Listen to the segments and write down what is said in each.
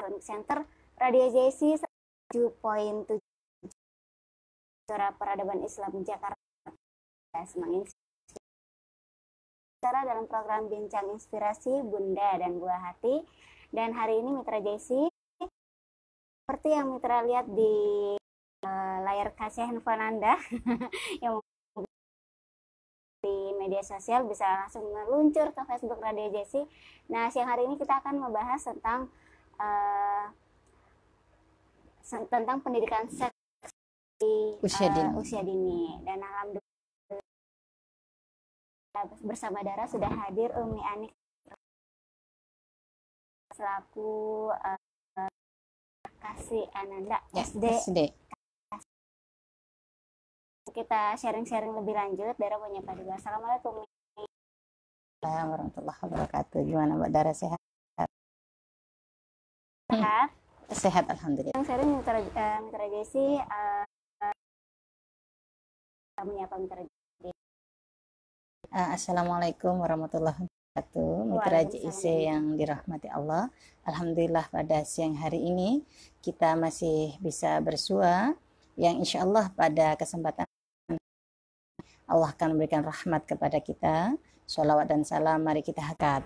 Islamic Center, Radio JC 7.7 Suara Peradaban Islam Jakarta secara dalam program Bincang Inspirasi Bunda dan Buah Hati. Dan hari ini Mitra JC, seperti yang Mitra lihat di layar kaca handphone Anda yang di media sosial, bisa langsung meluncur ke Facebook Radio JC. Nah, siang hari ini kita akan membahas tentang pendidikan seks di usia dini. Dan alhamdulillah bersama Dara sudah hadir Umi Anik selaku Kasih Ananda SD. Kita sharing-sharing lebih lanjut. Dara punya Pak. Assalamualaikum warahmatullahi wabarakatuh. Gimana Mbak Dara, sehat? Sehat? Sehat, alhamdulillah. Yang sharing Mitra Jesi, menyapa Mitra Jesi. Assalamualaikum warahmatullahi wabarakatuh. Mitra JC yang dirahmati Allah. Alhamdulillah pada siang hari ini kita masih bisa bersua, yang insya Allah pada kesempatan Allah akan memberikan rahmat kepada kita. Sholawat dan salam mari kita hakat.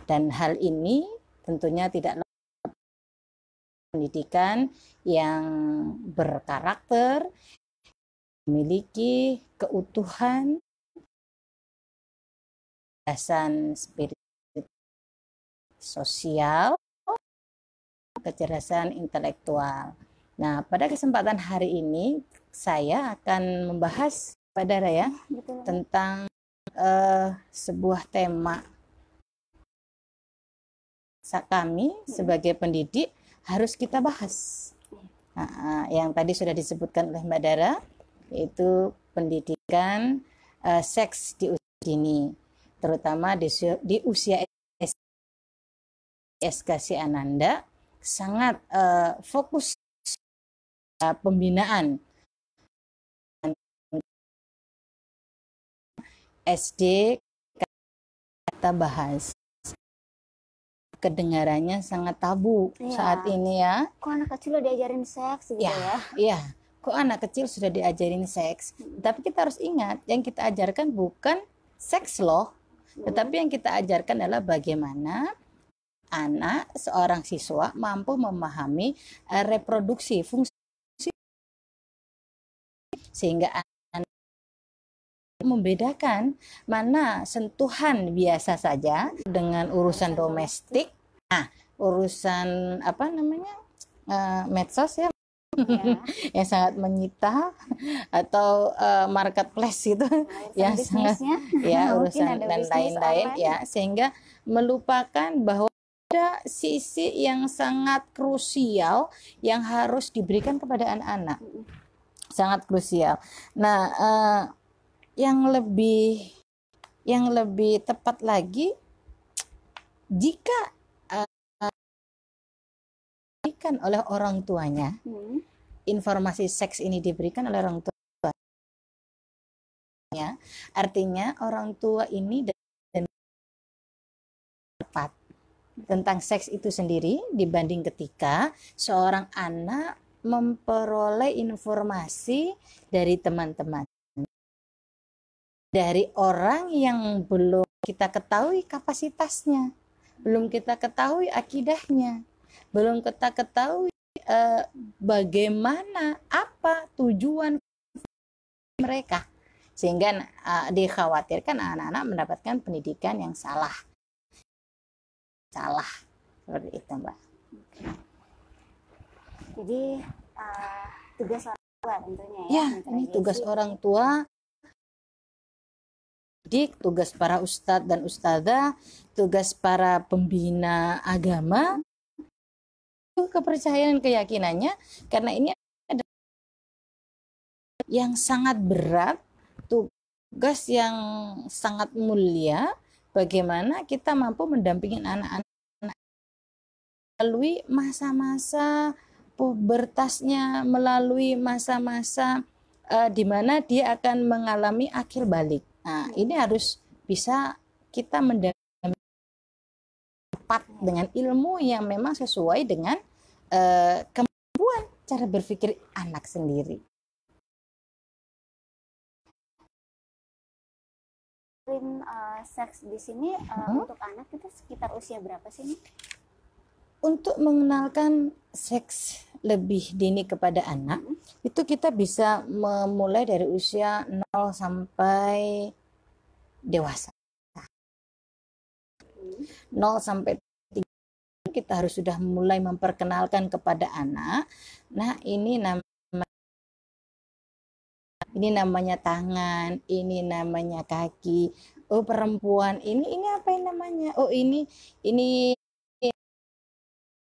Dan hal ini tentunya tidak pendidikan yang berkarakter, memiliki keutuhan, kecerdasan spiritual, sosial, kecerdasan intelektual. Nah, pada kesempatan hari ini saya akan membahas pada Dara ya tentang sebuah tema kami sebagai pendidik harus kita bahas. Nah, yang tadi sudah disebutkan oleh Mbak Dara, yaitu pendidikan seks di usia dini, terutama di usia SKC Ananda sangat fokus pembinaan SD. Kita bahas kedengarannya sangat tabu saat ini ya. Kok anak kecil udah diajarin seks gitu ya? Iya, kok anak kecil sudah diajarin seks. Tapi kita harus ingat, yang kita ajarkan bukan seks loh, tetapi yang kita ajarkan adalah bagaimana anak, seorang siswa mampu memahami reproduksi, fungsi, sehingga anak membedakan mana sentuhan biasa saja dengan urusan domestik, urusan medsos ya, yang sangat menyita, atau marketplace gitu, yang sangat urusan dan lain-lain ya, sehingga melupakan bahwa ada sisi yang sangat krusial yang harus diberikan kepada anak-anak, sangat krusial. Nah, yang lebih tepat lagi, jika diberikan oleh orang tuanya, informasi seks ini diberikan oleh orang tuanya, artinya orang tua ini tepat tentang seks itu sendiri dibanding ketika seorang anak memperoleh informasi dari teman-teman, dari orang yang belum kita ketahui kapasitasnya, belum kita ketahui akidahnya, belum kita ketahui bagaimana, apa tujuan mereka, sehingga dikhawatirkan anak-anak mendapatkan pendidikan yang salah seperti itu, Mbak. Jadi tugas orang tua tentunya ya, ini tugas orang tua, tugas para ustadz dan ustadzah, tugas para pembina agama, kepercayaan keyakinannya, karena ini ada yang sangat berat, tugas yang sangat mulia, bagaimana kita mampu mendampingi anak-anak melalui masa-masa pubertasnya, melalui masa-masa di mana dia akan mengalami akil balik. Nah, ini harus bisa kita mendapat dengan ilmu yang memang sesuai dengan kemampuan cara berpikir anak sendiri. Seks di sini untuk anak itu sekitar usia berapa sih? Untuk mengenalkan seks lebih dini kepada anak, itu kita bisa memulai dari usia 0 sampai dewasa. 0 sampai 3 kita harus sudah mulai memperkenalkan kepada anak. Nah, ini namanya tangan, ini namanya kaki. Oh, perempuan ini apa yang namanya? Oh, ini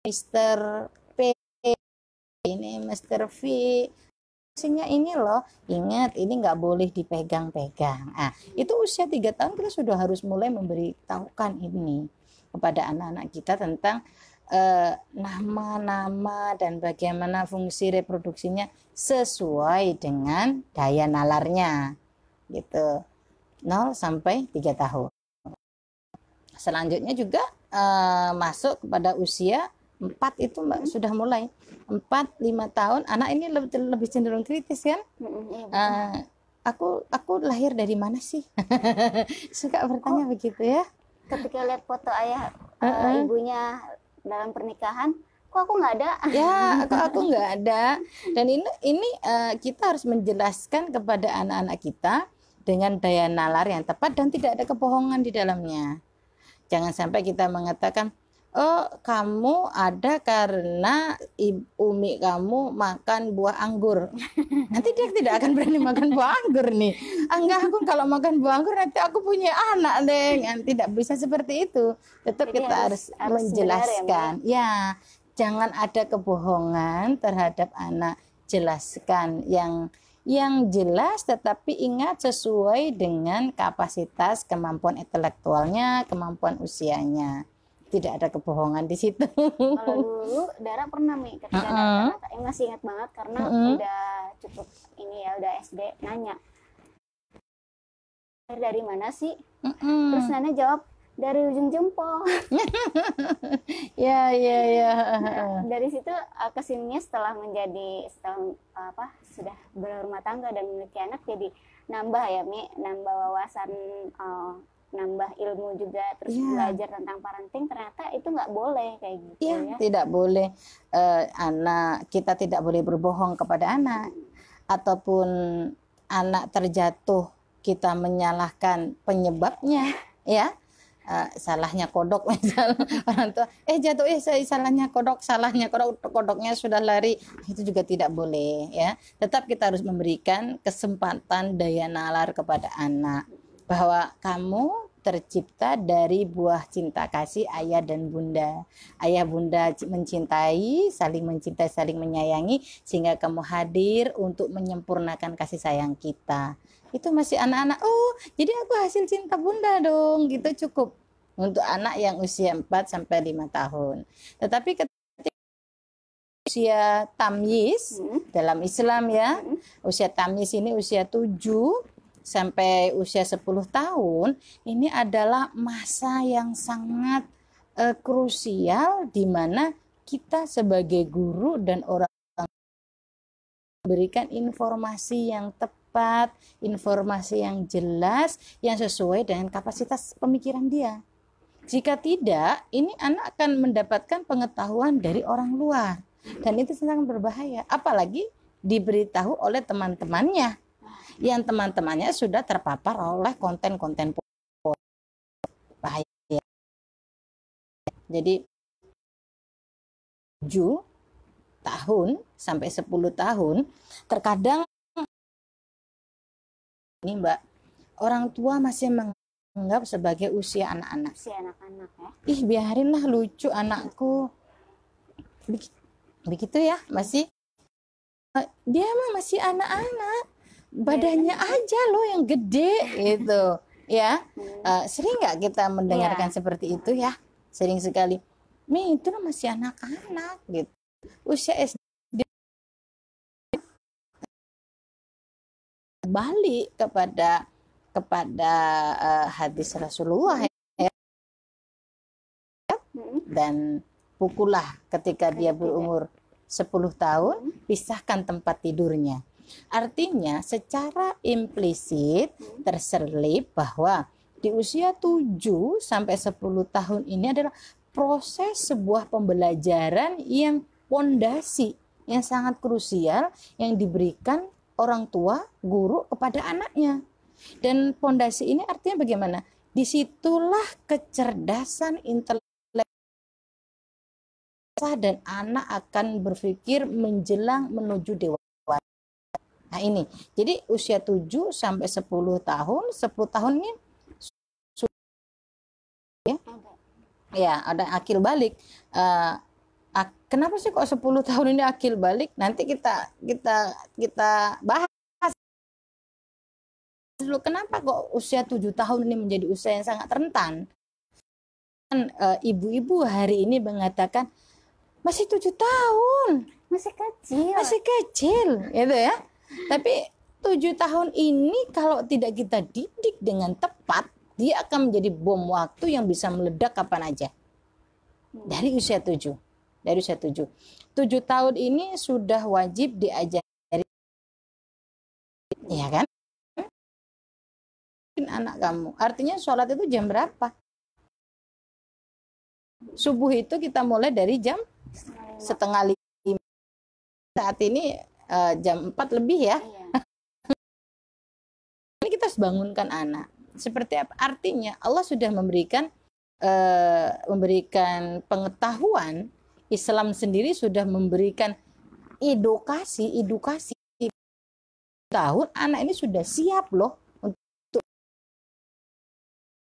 Mr. P, ini Mr. V. Fungsinya ini loh, ingat ini nggak boleh dipegang-pegang. Itu usia 3 tahun kita sudah harus mulai memberitahukan ini kepada anak-anak kita tentang nama-nama dan bagaimana fungsi reproduksinya sesuai dengan daya nalarnya gitu. 0 sampai 3 tahun. Selanjutnya juga masuk kepada usia 4 itu Mbak sudah mulai 4-5 tahun anak ini lebih cenderung kritis kan. Aku lahir dari mana sih? Suka bertanya begitu ya. Ketika lihat foto ayah ibunya dalam pernikahan, kok aku nggak ada? Ya, kok aku nggak ada. Dan ini kita harus menjelaskan kepada anak-anak kita dengan daya nalar yang tepat dan tidak ada kebohongan di dalamnya. Jangan sampai kita mengatakan, oh kamu ada karena umi kamu makan buah anggur. Nanti dia tidak akan berani makan buah anggur nih. Enggak, aku kalau makan buah anggur nanti aku punya anak deh. Tidak bisa seperti itu. Tetap jadi kita harus menjelaskan. Ya, jangan ada kebohongan terhadap anak. Jelaskan yang jelas, tetapi ingat sesuai dengan kapasitas, kemampuan intelektualnya, kemampuan usianya. Tidak ada kebohongan di situ. Kalau dulu Dara pernah ketika datang, masih ingat banget karena udah cukup ini ya, udah SD, nanya dari mana sih? Terus Nana jawab dari ujung jempol. Ya. Nah, dari situ kesininya setelah sudah berumah tangga dan memiliki anak, jadi nambah ya nambah wawasan, nambah ilmu juga, terus belajar tentang parenting. Ternyata itu nggak boleh kayak gitu ya. Tidak boleh, anak kita tidak boleh berbohong kepada anak, ataupun anak terjatuh kita menyalahkan penyebabnya ya. Salahnya kodok misalnya orang tua jatuh salahnya kodoknya sudah lari, itu juga tidak boleh ya. Tetap kita harus memberikan kesempatan daya nalar kepada anak bahwa kamu tercipta dari buah cinta kasih ayah dan bunda. Ayah bunda mencintai, saling menyayangi, sehingga kamu hadir untuk menyempurnakan kasih sayang kita. Itu masih anak-anak, oh jadi aku hasil cinta bunda dong, gitu cukup untuk anak yang usia 4-5 tahun. Tetapi ketika usia tamyiz dalam Islam ya, usia tamyiz ini usia 7 sampai usia 10 tahun, ini adalah masa yang sangat krusial di mana kita sebagai guru dan orang memberikan informasi yang tepat, informasi yang jelas, yang sesuai dengan kapasitas pemikiran dia. Jika tidak, ini anak akan mendapatkan pengetahuan dari orang luar. Dan itu sangat berbahaya. Apalagi diberitahu oleh teman-temannya. Yang teman-temannya sudah terpapar oleh konten-konten bahaya. Jadi 7 tahun sampai 10 tahun, terkadang ini Mbak, orang tua masih menganggap sebagai usia anak-anak. Usia anak-anak ya. Biarinlah lucu anakku. Begitu ya, masih dia mah masih anak-anak. Badannya aja loh yang gede gitu. Ya. Sering nggak kita mendengarkan seperti itu ya? Sering sekali. Itu masih anak-anak gitu. Usia SD balik kepada hadis Rasulullah ya. Dan pukullah ketika dia berumur 10 tahun, pisahkan tempat tidurnya. Artinya secara implisit terselip bahwa di usia 7 sampai 10 tahun ini adalah proses sebuah pembelajaran yang pondasi, yang sangat krusial yang diberikan orang tua, guru kepada anaknya. Dan pondasi ini artinya bagaimana? Disitulah kecerdasan intelektual dan anak akan berpikir menjelang menuju dewasa. Nah ini, jadi usia 7 sampai 10 tahun, 10 tahun ini ya ada akil balik. Kenapa sih kok 10 tahun ini akil balik? Nanti kita bahas dulu kenapa kok usia 7 tahun ini menjadi usia yang sangat rentan. Ibu-ibu hari ini mengatakan masih 7 tahun, masih kecil, gitu ya. Tapi 7 tahun ini kalau tidak kita didik dengan tepat, dia akan menjadi bom waktu yang bisa meledak kapan aja. Dari usia 7. Dari usia 7. 7 tahun ini sudah wajib diajari, ya kan? Anak kamu. Artinya sholat itu jam berapa? Subuh itu kita mulai dari jam setengah 5. Saat ini jam 4 lebih ya. Ini kita harus bangunkan anak. Seperti apa? Artinya Allah sudah memberikan pengetahuan. Islam sendiri sudah memberikan edukasi tahun anak ini sudah siap loh untuk.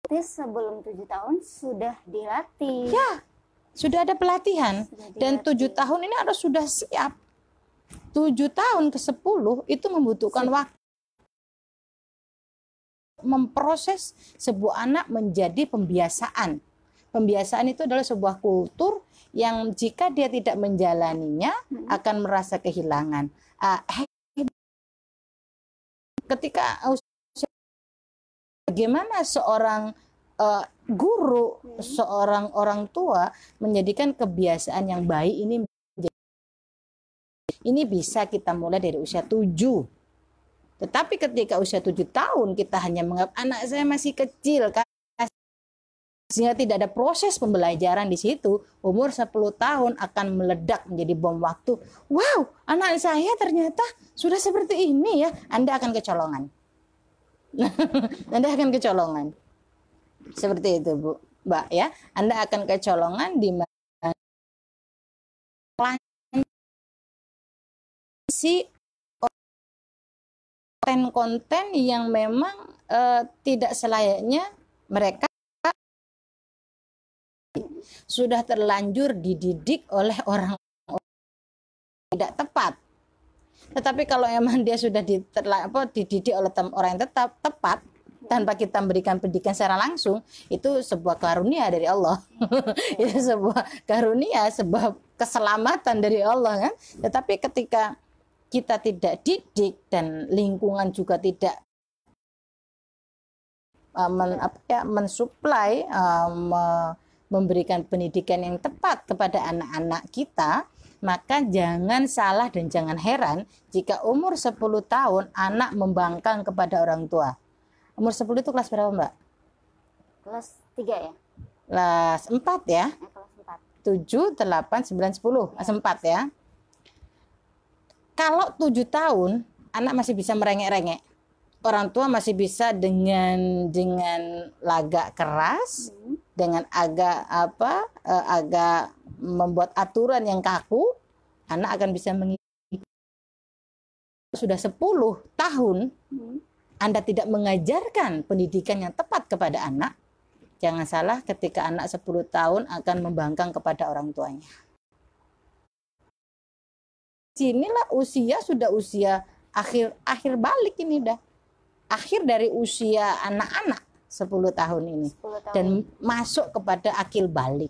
Sebelum 7 tahun sudah dilatih. Ya, sudah ada pelatihan. Dan 7 tahun ini harus sudah siap. 7 tahun ke 10 itu membutuhkan waktu memproses sebuah anak menjadi pembiasaan. Pembiasaan itu adalah sebuah kultur yang jika dia tidak menjalaninya akan merasa kehilangan. Ketika bagaimana seorang guru, seorang orang tua menjadikan kebiasaan yang baik ini bisa kita mulai dari usia 7. Tetapi ketika usia 7 tahun kita hanya menganggap anak saya masih kecil kan, sehingga tidak ada proses pembelajaran di situ, umur 10 tahun akan meledak menjadi bom waktu. Wow, anak saya ternyata sudah seperti ini ya. Anda akan kecolongan. Anda akan kecolongan. Seperti itu, Bu, Mbak ya. Anda akan kecolongan di mana konten-konten yang memang tidak selayaknya mereka sudah terlanjur dididik oleh orang tidak tepat. Tetapi kalau emang dia sudah dididik oleh orang yang tepat tanpa kita memberikan pendidikan secara langsung, itu sebuah karunia dari Allah. Itu sebuah karunia, sebuah keselamatan dari Allah kan. Tetapi ketika kita tidak didik dan lingkungan juga tidak mensuplai, memberikan pendidikan yang tepat kepada anak-anak kita, maka jangan salah dan jangan heran jika umur 10 tahun anak membangkang kepada orang tua. Umur 10 itu kelas berapa, Mbak? Kelas 3 ya? Kelas 4 ya? Kelas 4. 7, 8, 9, 10. Kelas 4 ya. Kalau 7 tahun anak masih bisa merengek-rengek. Orang tua masih bisa dengan lagak keras, dengan agak membuat aturan yang kaku, anak akan bisa mengikuti. Sudah 10 tahun Anda tidak mengajarkan pendidikan yang tepat kepada anak, jangan salah ketika anak 10 tahun akan membangkang kepada orang tuanya. Sinilah sudah usia akhir balik ini udah. Akhir dari usia anak-anak 10 tahun ini. 10 tahun. Dan masuk kepada akil balik.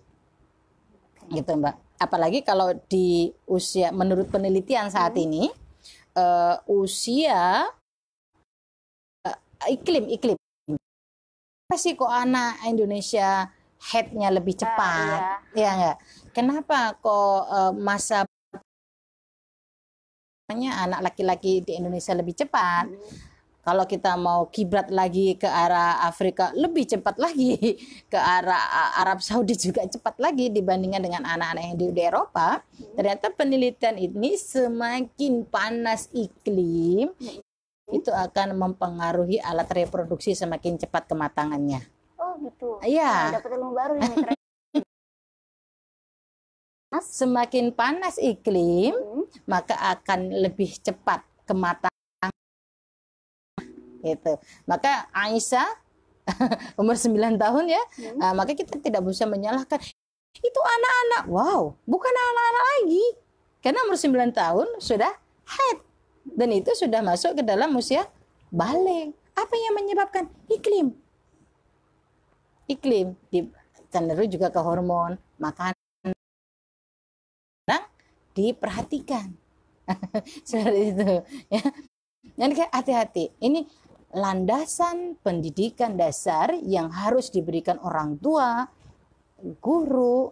Gitu, Mbak. Apalagi kalau di usia, menurut penelitian saat ini, usia iklim. Apa sih kok anak Indonesia headnya lebih cepat, ya enggak? Kenapa kok masa anak laki-laki di Indonesia lebih cepat? Kalau kita mau kiblat lagi ke arah Afrika, lebih cepat lagi. Ke arah Arab Saudi juga cepat lagi dibandingkan dengan anak-anak yang di Eropa. Ternyata penelitian ini semakin panas iklim, itu akan mempengaruhi alat reproduksi semakin cepat kematangannya. Oh gitu. Iya. Dapat ilmu baru nih Mitra. Semakin panas iklim, maka akan lebih cepat kematangan. Gitu. Maka Aisyah umur 9 tahun ya, maka kita tidak bisa menyalahkan itu anak-anak. Wow, bukan anak-anak lagi. Karena umur 9 tahun sudah haid dan itu sudah masuk ke dalam usia balik. Apa yang menyebabkan? Iklim. Iklim cenderung juga ke hormon, makanan diperhatikan. Seperti itu ya. Dan hati-hati. Ini landasan pendidikan dasar yang harus diberikan orang tua, guru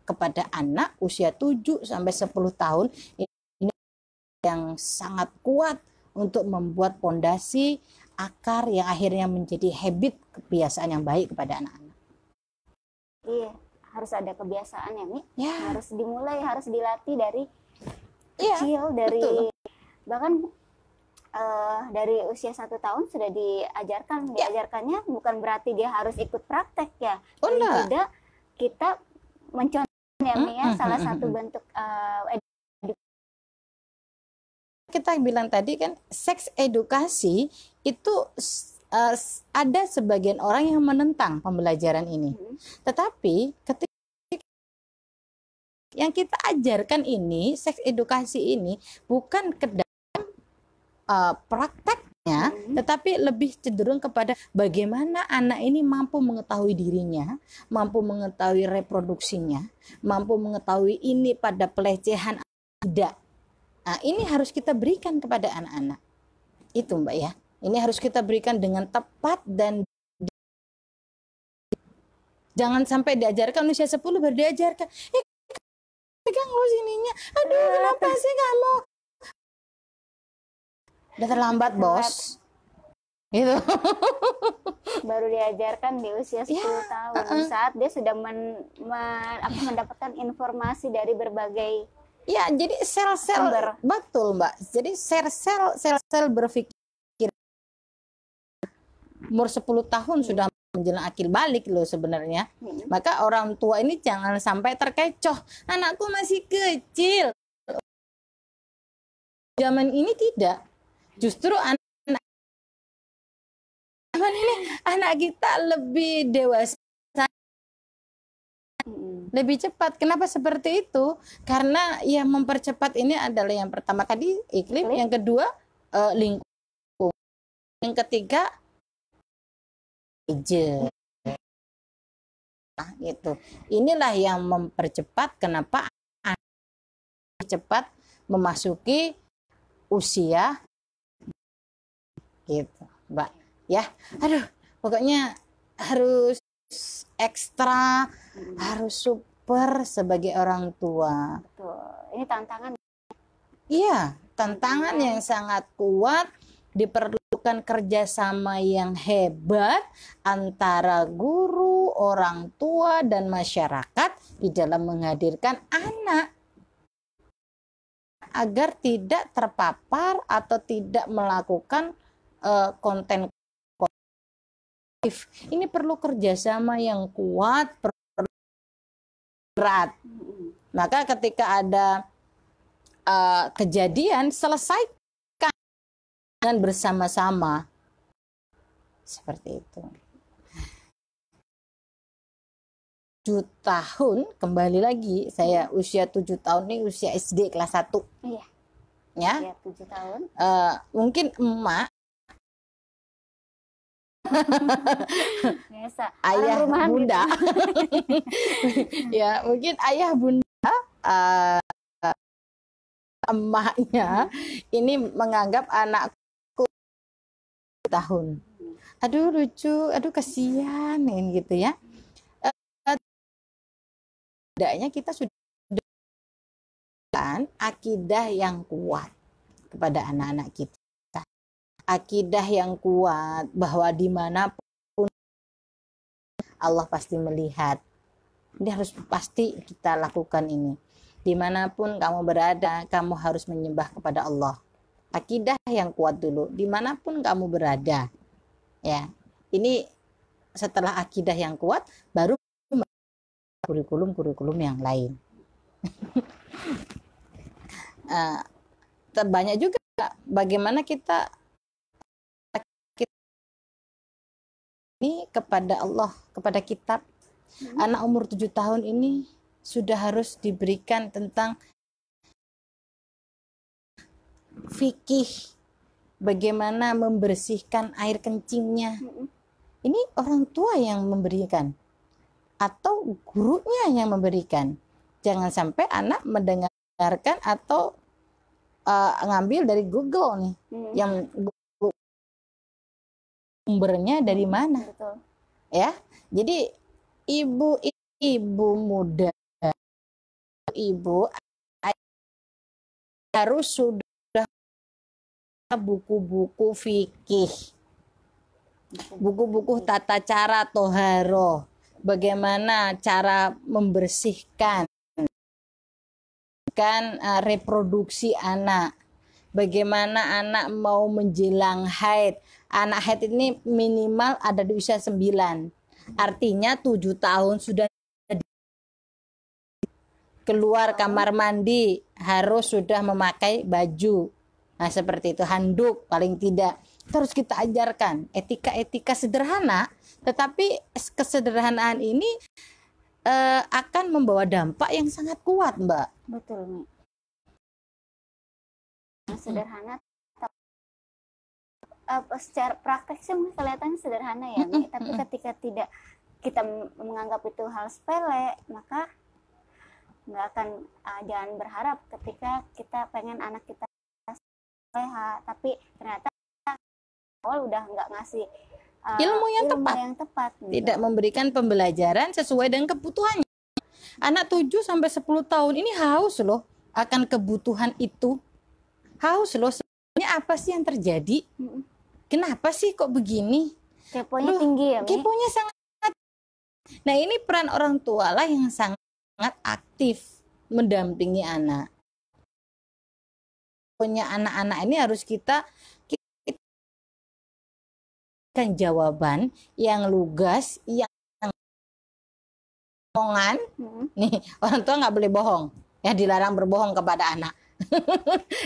kepada anak usia 7 sampai 10 tahun. Ini yang sangat kuat untuk membuat pondasi akar yang akhirnya menjadi habit, kebiasaan yang baik kepada anak-anak. Iya, harus ada kebiasaan ya, Mi. Ya. Harus dimulai, harus dilatih dari kecil, dari betul. Bahkan dari usia 1 tahun sudah diajarkan. Diajarkannya bukan berarti dia harus ikut praktek ya. Tidak, kita mencontoh ya, salah satu bentuk kita bilang tadi kan, seks edukasi itu ada sebagian orang yang menentang pembelajaran ini. Tetapi ketika yang kita ajarkan ini, seks edukasi ini bukan ke dalam prakteknya, tetapi lebih cenderung kepada bagaimana anak ini mampu mengetahui dirinya, mampu mengetahui reproduksinya, mampu mengetahui ini pada pelecehan tidak. Nah, ini harus kita berikan kepada anak-anak. Itu Mbak ya. Ini harus kita berikan dengan tepat dan jangan sampai diajarkan usia 10 baru diajarkan. Pegang lo sininya. Aduh, kenapa sih kamu? Udah terlambat, Bos. Gitu. Baru diajarkan di usia 10 tahun. Saat dia sudah mendapatkan informasi dari berbagai jadi sel-sel betul Mbak. Jadi sel-sel berpikir umur 10 tahun sudah menjelang akil balik loh sebenarnya. Maka orang tua ini jangan sampai terkecoh. Anakku masih kecil. Zaman ini tidak. Justru anak kita lebih dewasa, lebih cepat. Kenapa seperti itu? Karena yang mempercepat ini adalah yang pertama tadi iklim, yang kedua lingkungan, yang ketiga nah, itu. Inilah yang mempercepat kenapa anak cepat memasuki usia gitu, Mbak. Ya, aduh, pokoknya harus ekstra, harus super sebagai orang tua. Betul. Ini tantangan. Iya, tantangan yang sangat kuat. Diperlukan kerjasama yang hebat antara guru, orang tua, dan masyarakat di dalam menghadirkan anak agar tidak terpapar atau tidak melakukan konten positif. Ini perlu kerjasama yang kuat, berat. Maka ketika ada kejadian, selesaikan dengan bersama-sama. Seperti itu. 7 tahun, kembali lagi, saya usia 7 tahun ini usia SD kelas 1. Iya. Ya. Ya, 7 tahun. Mungkin emak biasa. ayah bunda ya mungkin ayah bunda emaknya ini menganggap anakku tahun aduh lucu, aduh kasihan gitu ya. hendaknya kita sudah akidah yang kuat kepada anak-anak kita. Akidah yang kuat bahwa dimanapun Allah pasti melihat. Ini harus pasti kita lakukan ini. Dimanapun kamu berada, kamu harus menyembah kepada Allah. Akidah yang kuat dulu, dimanapun kamu berada. Ya, ini setelah akidah yang kuat, baru kurikulum yang lain. Banyak juga bagaimana kita ini kepada Allah, kepada kitab. Anak umur 7 tahun ini sudah harus diberikan tentang fikih, bagaimana membersihkan air kencingnya. Ini orang tua yang memberikan atau gurunya yang memberikan. Jangan sampai anak mendengarkan atau ngambil dari Google nih, yang sumbernya dari mana. Betul. Ya, jadi ibu muda, ibu harus sudah buku-buku fikih, buku-buku tata cara toharo, bagaimana cara membersihkan reproduksi anak, bagaimana anak mau menjelang haid. Anak haid ini minimal ada di usia 9, artinya 7 tahun sudah keluar kamar mandi, harus sudah memakai baju. Nah seperti itu, handuk paling tidak. Terus kita ajarkan etika-etika sederhana, tetapi kesederhanaan ini akan membawa dampak yang sangat kuat, Mbak. Betul, Mi. Sederhana, secara praktek sih kelihatannya sederhana ya, Mi. Tapi ketika tidak kita menganggap itu hal sepele, maka nggak akan, jangan berharap ketika kita pengen anak kita sehat, tapi ternyata awal udah nggak ngasih ilmu yang tepat, gitu. Tidak memberikan pembelajaran sesuai dengan kebutuhannya. Anak 7 sampai 10 tahun ini haus loh akan kebutuhan itu. Haus loh, sebenarnya apa sih yang terjadi? Kenapa sih kok begini? Keponya tinggi ya, Mi? Keponya sangat. Nah, ini peran orang tua lah yang sangat aktif mendampingi anak. Punya anak-anak ini harus kita kan jawaban yang lugas, yang bohongan. Nih, orang tua nggak boleh bohong, ya, dilarang berbohong kepada anak.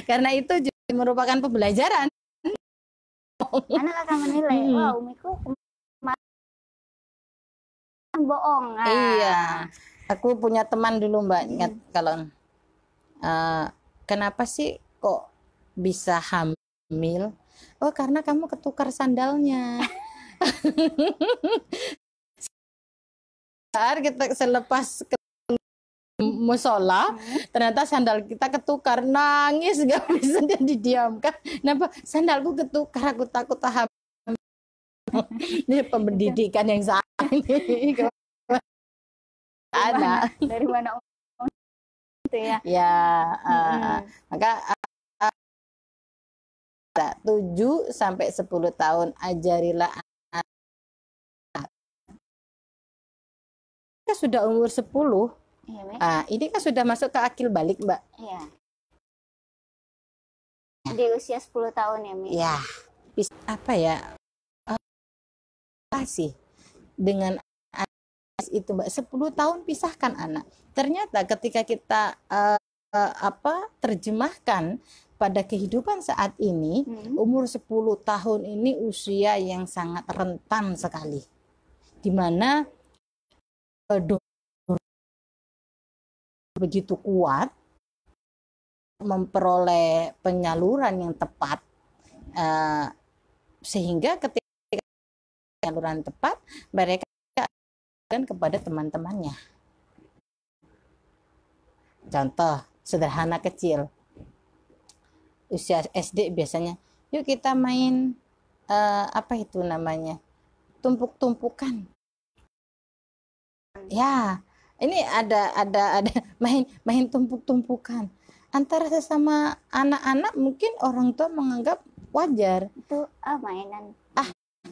Karena itu juga merupakan pembelajaran. Anak akan menilai, wah umiku bohong. Iya, aku punya teman dulu, Mbak, ingat kalau kenapa sih kok bisa hamil? Oh, karena kamu ketukar sandalnya. Kita selepas ke musola, ternyata sandal kita ketukar, nangis gak bisa didiamkan. Kenapa? Sandalku ketukar, aku takut hamil. Ini pendidikan yang salah ini. Ada. Dari mana itu ya? Ya, maka 7 sampai 10 tahun ajarilah anak. Kita sudah umur 10. Iya, ini kan sudah masuk ke akil balik, Mbak. Iya. Di usia 10 tahun ya, Mi? Ya. Apa ya? Sih dengan itu, Mbak, 10 tahun pisahkan anak. Ternyata ketika kita terjemahkan pada kehidupan saat ini, umur 10 tahun ini usia yang sangat rentan sekali, di mana begitu kuat memperoleh penyaluran yang tepat, sehingga ketika penyaluran tepat mereka akan kepada teman-temannya. Contoh sederhana kecil, usia SD biasanya, yuk kita main apa itu namanya, tumpuk-tumpukan. Ya, Ini ada main tumpuk-tumpukan antara sesama anak-anak, mungkin orang tua menganggap wajar. Itu mainan.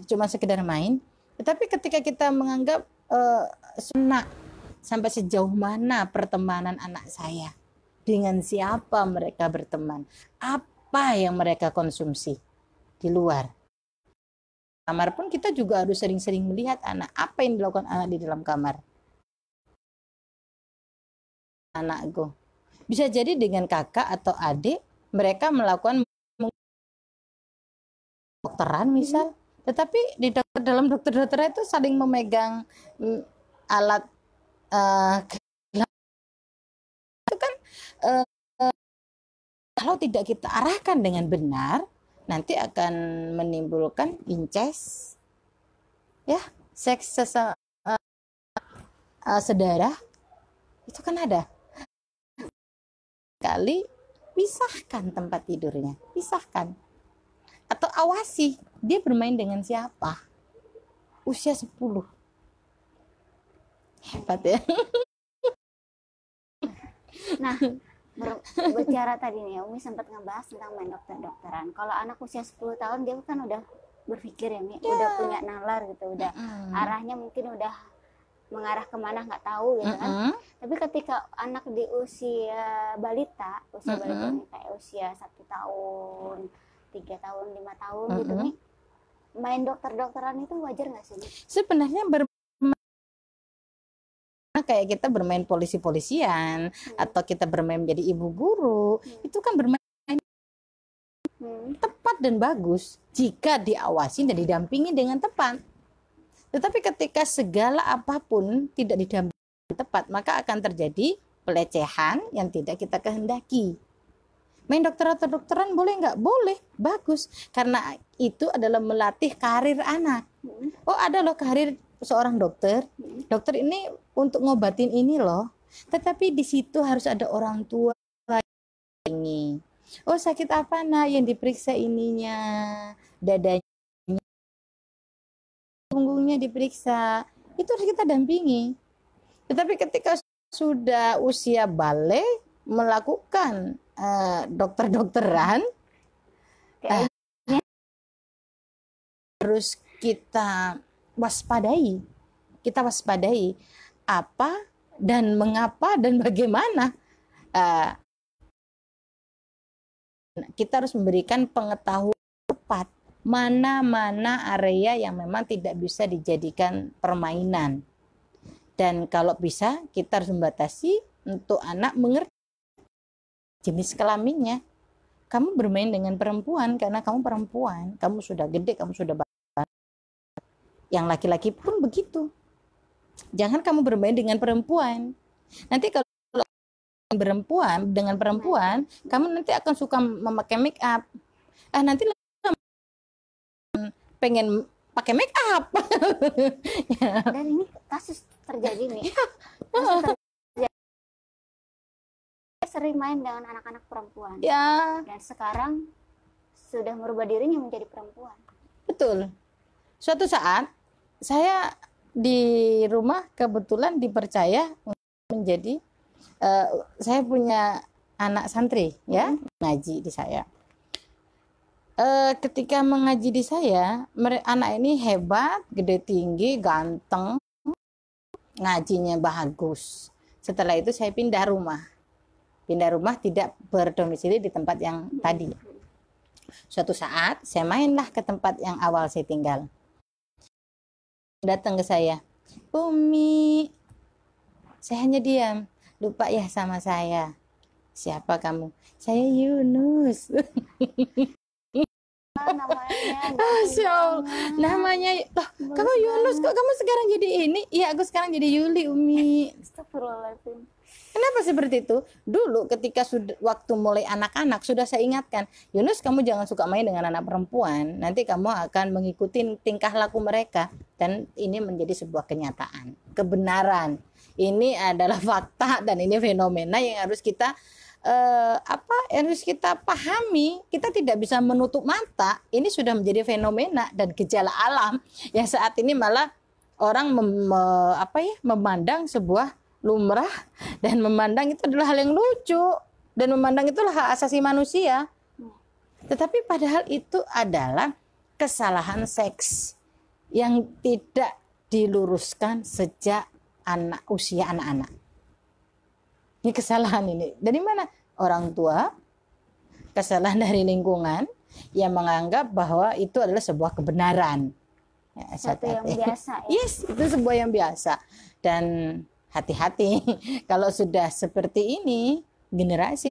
Cuma sekedar main. Tetapi ketika kita menganggap sunnah, sampai sejauh mana pertemanan anak saya, dengan siapa mereka berteman, apa yang mereka konsumsi di luar kamar pun, kita juga harus sering-sering melihat anak, apa yang dilakukan anak di dalam kamar. Anakku bisa jadi dengan kakak atau adik, mereka melakukan dokteran misal, tetapi di dalam dokter-dokter itu saling memegang alat itu kan kalau tidak kita arahkan dengan benar, nanti akan menimbulkan inces, ya, seks sedarah, itu kan ada. Kali pisahkan tempat tidurnya, pisahkan. Atau awasi dia bermain dengan siapa. Usia 10. Hebat ya. Nah, berbicara tadi nih, Umi sempat ngebahas tentang main dokter-dokteran. Kalau anak usia 10 tahun dia kan udah berpikir ya, Mi, udah punya nalar gitu, udah arahnya mungkin udah mengarah kemana nggak tahu gitu kan. Tapi ketika anak di usia balita, kayak usia 1 tahun, 3 tahun, 5 tahun gitu nih, main dokter-dokteran itu wajar nggak sih? Sebenarnya kayak kita bermain polisi-polisian, atau kita bermain menjadi ibu guru, itu kan bermain tepat dan bagus jika diawasi dan didampingi dengan tepat. Tetapi ketika segala apapun tidak didampingi tepat, maka akan terjadi pelecehan yang tidak kita kehendaki. Main dokteran boleh nggak? Boleh, bagus. Karena itu adalah melatih karir anak. Oh, ada loh karir seorang dokter. Dokter ini untuk ngobatin ini loh. Tetapi di situ harus ada orang tua ini. Oh, sakit apa nak? Yang diperiksa ininya, dadanya, punggungnya diperiksa. Itu harus kita dampingi. Tetapi ketika sudah usia balik melakukan dokter-dokteran, harus kita waspadai. Kita waspadai apa dan mengapa dan bagaimana. Kita harus memberikan pengetahuan tepat mana-mana area yang memang tidak bisa dijadikan permainan. Dan kalau bisa kita harus membatasi untuk anak mengerti jenis kelaminnya. Kamu bermain dengan perempuan karena kamu perempuan, kamu sudah gede, kamu sudah besar. Yang laki-laki pun begitu. Jangan kamu bermain dengan perempuan. Nanti kalau perempuan dengan perempuan, kamu nanti akan suka memakai make up. Nanti pengen pakai make up. Dan ini kasus terjadi nih. Sering main dengan anak-anak perempuan. Ya. Dan sekarang sudah merubah dirinya menjadi perempuan. Betul. Suatu saat saya di rumah kebetulan dipercaya menjadi saya punya anak santri ya, ngaji di saya. Ketika mengaji di saya, anak ini hebat, gede tinggi, ganteng, ngajinya bagus. Setelah itu saya pindah rumah tidak berdomisili di tempat yang tadi. Suatu saat saya mainlah ke tempat yang awal saya tinggal. Datang ke saya, Umi, saya hanya diam, lupa ya sama saya. Siapa kamu? Saya Yunus. Namanya loh, kamu Yunus, kok kamu sekarang jadi ini? Iya, aku sekarang jadi Yuli, Umi. Astagfirullahaladzim. Kenapa seperti itu? Dulu ketika waktu mulai anak-anak sudah saya ingatkan, Yunus, kamu jangan suka main dengan anak perempuan, nanti kamu akan mengikuti tingkah laku mereka. Dan ini menjadi sebuah kenyataan, kebenaran. Ini adalah fakta dan ini fenomena yang harus kita harus kita pahami. Kita tidak bisa menutup mata. Ini sudah menjadi fenomena dan gejala alam yang saat ini malah orang memandang sebuah lumrah dan memandang itu adalah hal yang lucu dan memandang itulah hak asasi manusia. Tetapi padahal itu adalah kesalahan seks yang tidak diluruskan sejak usia anak-anak. Ini kesalahan ini. Dari mana? Orang tua, kesalahan dari lingkungan yang menganggap bahwa itu adalah sebuah kebenaran. Ya, satu yang biasa ya. Yes, itu sebuah yang biasa. Dan hati-hati kalau sudah seperti ini, generasi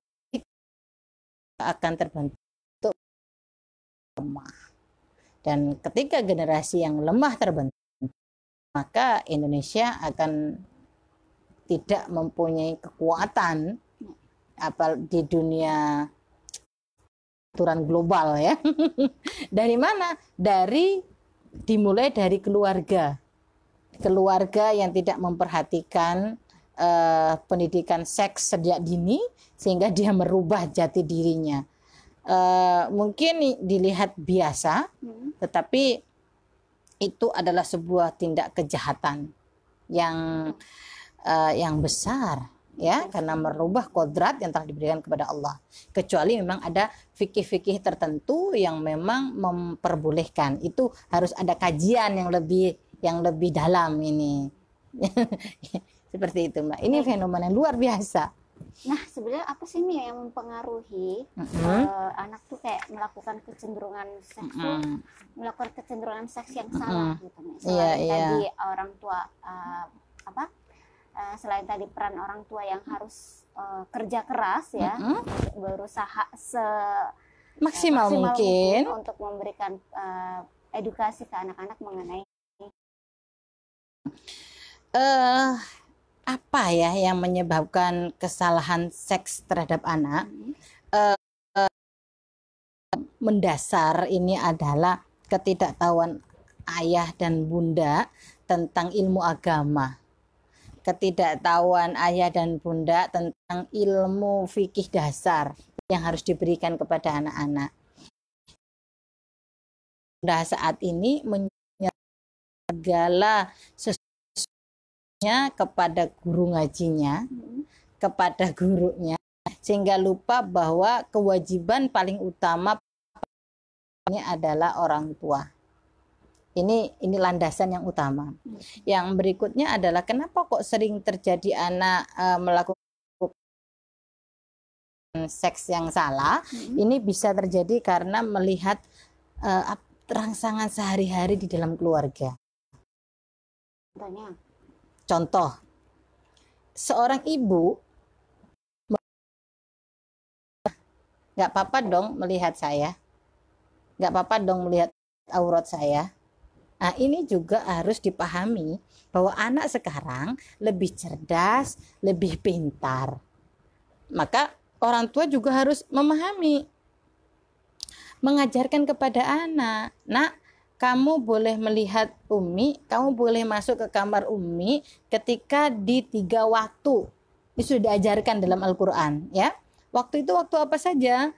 akan terbentuk lemah. Dan ketika generasi yang lemah terbentuk, maka Indonesia akan tidak mempunyai kekuatan di dunia aturan global ya. Dari mana? Dimulai dari keluarga yang tidak memperhatikan pendidikan seks sejak dini sehingga dia merubah jati dirinya. Mungkin dilihat biasa, tetapi itu adalah sebuah tindak kejahatan yang besar ya, karena merubah kodrat yang telah diberikan kepada Allah. Kecuali memang ada fikih-fikih tertentu yang memang memperbolehkan, itu harus ada kajian yang lebih dalam ini. Seperti itu Mbak. Ini fenomena yang luar biasa. Nah sebenarnya apa sih nih yang mempengaruhi anak tuh kayak melakukan kecenderungan seks yang salah gitu misalnya tadi orang tua selain tadi peran orang tua yang harus kerja keras ya, berusaha maksimal mungkin untuk memberikan edukasi ke anak-anak mengenai apa ya yang menyebabkan kesalahan seks terhadap anak. Mendasar ini adalah ketidaktahuan ayah dan bunda tentang ilmu agama. Ketidaktahuan ayah dan bunda tentang ilmu fikih dasar yang harus diberikan kepada anak-anak. Bunda saat ini menyerahkan segala sesuatunya kepada guru ngajinya, kepada gurunya, sehingga lupa bahwa kewajiban paling utama adalah orang tua. Ini landasan yang utama. Yang berikutnya adalah kenapa kok sering terjadi anak melakukan seks yang salah. Ini bisa terjadi karena melihat rangsangan sehari-hari di dalam keluarga. Contoh, seorang ibu nggak apa-apa dong melihat saya, nggak apa-apa dong melihat aurat saya. Nah, ini juga harus dipahami bahwa anak sekarang lebih cerdas, lebih pintar. Maka orang tua juga harus memahami, mengajarkan kepada anak, nak, kamu boleh melihat Umi, kamu boleh masuk ke kamar Umi ketika di 3 waktu. Ini sudah diajarkan dalam Al-Quran, ya. Waktu itu waktu apa saja?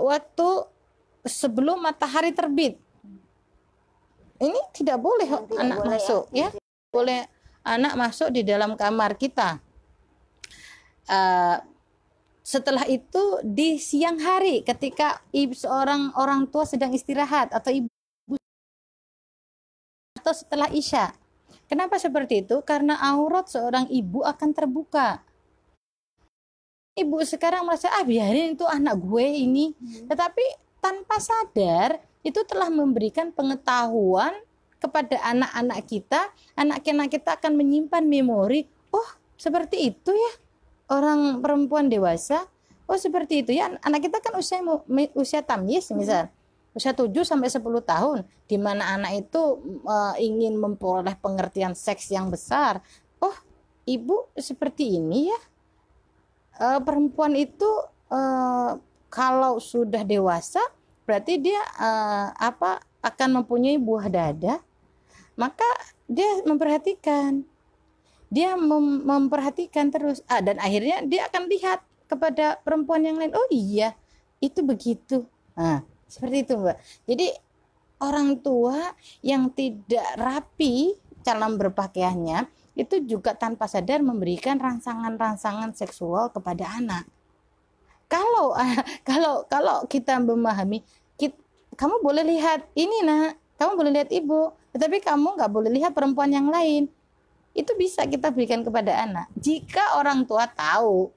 Waktu sebelum matahari terbit. Ini tidak boleh anak masuk, ya. Boleh anak masuk di dalam kamar kita. Setelah itu di siang hari ketika seorang orang tua sedang istirahat atau ibu atau setelah Isya. Kenapa seperti itu? Karena aurat seorang ibu akan terbuka. Ibu sekarang merasa biarin itu anak gue ini, tetapi tanpa sadar itu telah memberikan pengetahuan kepada anak-anak kita. Anak-anak kita akan menyimpan memori, oh seperti itu ya orang perempuan dewasa, oh seperti itu ya. Anak kita kan usia tamyiz misal, usia 7 sampai 10 tahun, di mana anak itu ingin memperoleh pengertian seks yang besar. Oh ibu seperti ini ya. Perempuan itu kalau sudah dewasa berarti dia akan mempunyai buah dada, maka dia memperhatikan, memperhatikan terus, dan akhirnya dia akan lihat kepada perempuan yang lain, oh iya itu begitu. Seperti itu Mbak. Jadi orang tua yang tidak rapi dalam berpakaiannya itu juga tanpa sadar memberikan rangsangan-rangsangan seksual kepada anak. Kalau kalau kita memahami, kamu boleh lihat ini nak, kamu boleh lihat ibu, tetapi kamu nggak boleh lihat perempuan yang lain. Itu bisa kita berikan kepada anak jika orang tua tahu.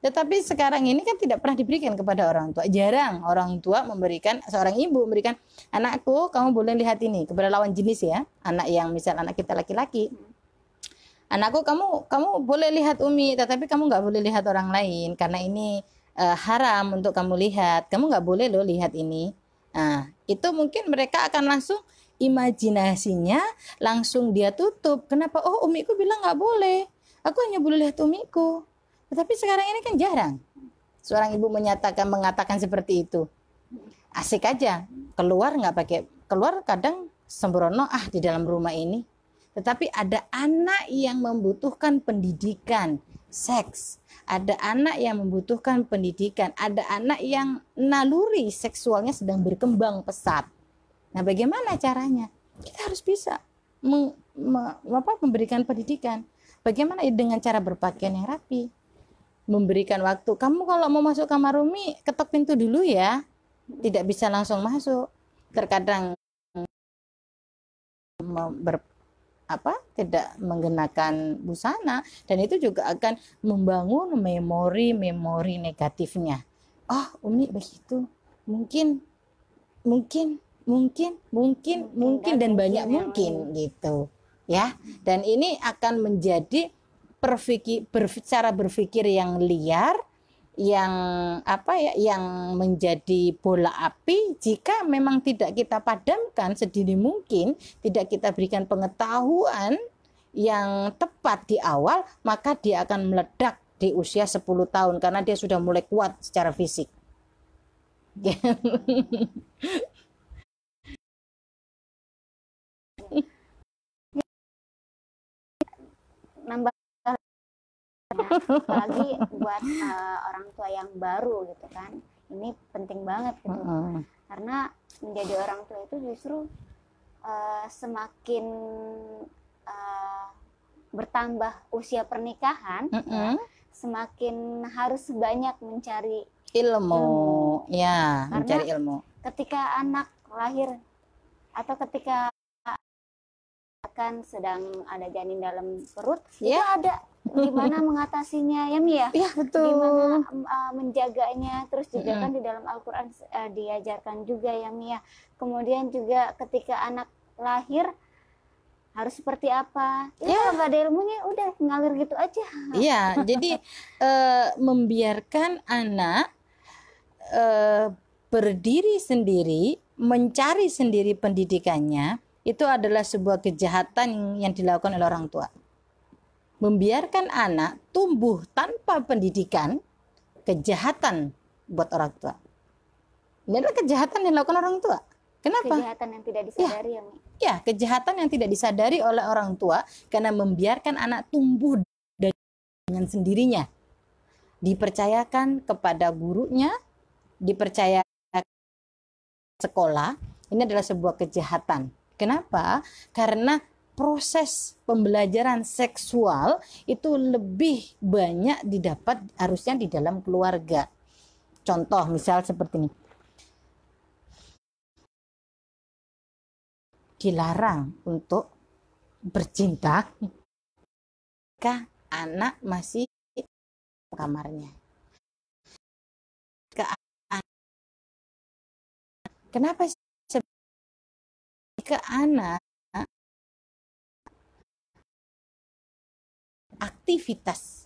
Tetapi sekarang ini kan tidak pernah diberikan kepada orang tua. Jarang orang tua memberikan, seorang ibu memberikan, anakku kamu boleh lihat ini, kepada lawan jenis ya. Anak yang misal anak kita laki-laki. Anakku kamu boleh lihat Umi, tetapi kamu nggak boleh lihat orang lain karena ini haram untuk kamu lihat. Kamu nggak boleh loh lihat ini. Nah, itu mungkin mereka akan langsung imajinasinya langsung dia tutup. Kenapa? Oh, umiku bilang nggak boleh. Aku hanya boleh lihat umiku. Tetapi sekarang ini kan jarang seorang ibu mengatakan seperti itu. Asik aja keluar, nggak pakai keluar, kadang sembrono di dalam rumah ini. Tetapi ada anak yang membutuhkan pendidikan seks, ada anak yang membutuhkan pendidikan, ada anak yang naluri seksualnya sedang berkembang pesat. Nah, bagaimana caranya? Kita harus bisa memberikan pendidikan. Bagaimana dengan cara berpakaian yang rapi? Memberikan waktu. Kamu kalau mau masuk kamar Umi, ketok pintu dulu ya. Tidak bisa langsung masuk. Terkadang tidak menggunakan busana, dan itu juga akan membangun memori negatifnya. Oh, Umi begitu. Mungkin dan banyak mungkin gitu. Ya. Dan ini akan menjadi cara berpikir yang liar, yang menjadi bola api jika memang tidak kita padamkan sedini mungkin, tidak kita berikan pengetahuan yang tepat di awal, maka dia akan meledak di usia 10 tahun karena dia sudah mulai kuat secara fisik. Nambah apalagi buat orang tua yang baru gitu kan, ini penting banget gitu. Karena menjadi orang tua itu justru semakin bertambah usia pernikahan, semakin harus banyak mencari ilmu. Ya, mencari ilmu. Ketika anak lahir atau ketika kan sedang ada janin dalam perut, itu ada gimana mengatasinya ya Mi ya? Iya, betul. Gimana menjaganya, terus juga kan di dalam Al-Quran diajarkan juga ya Mi ya. Kemudian juga ketika anak lahir harus seperti apa? Kalau nggak ada ilmunya udah ngalir gitu aja. Iya, jadi membiarkan anak berdiri sendiri, mencari sendiri pendidikannya, itu adalah sebuah kejahatan yang dilakukan oleh orang tua. Membiarkan anak tumbuh tanpa pendidikan, kejahatan buat orang tua. Ini adalah kejahatan yang dilakukan orang tua. Kenapa? Kejahatan yang tidak disadari ya, Mi. Ya, kejahatan yang tidak disadari oleh orang tua karena membiarkan anak tumbuh dengan sendirinya. Dipercayakan kepada gurunya, dipercayakan sekolah, ini adalah sebuah kejahatan. Kenapa? Karena proses pembelajaran seksual itu lebih banyak didapat harusnya di dalam keluarga. Contoh misal seperti ini. Dilarang untuk bercinta jika anak masih di kamarnya. Kenapa jika anak aktivitas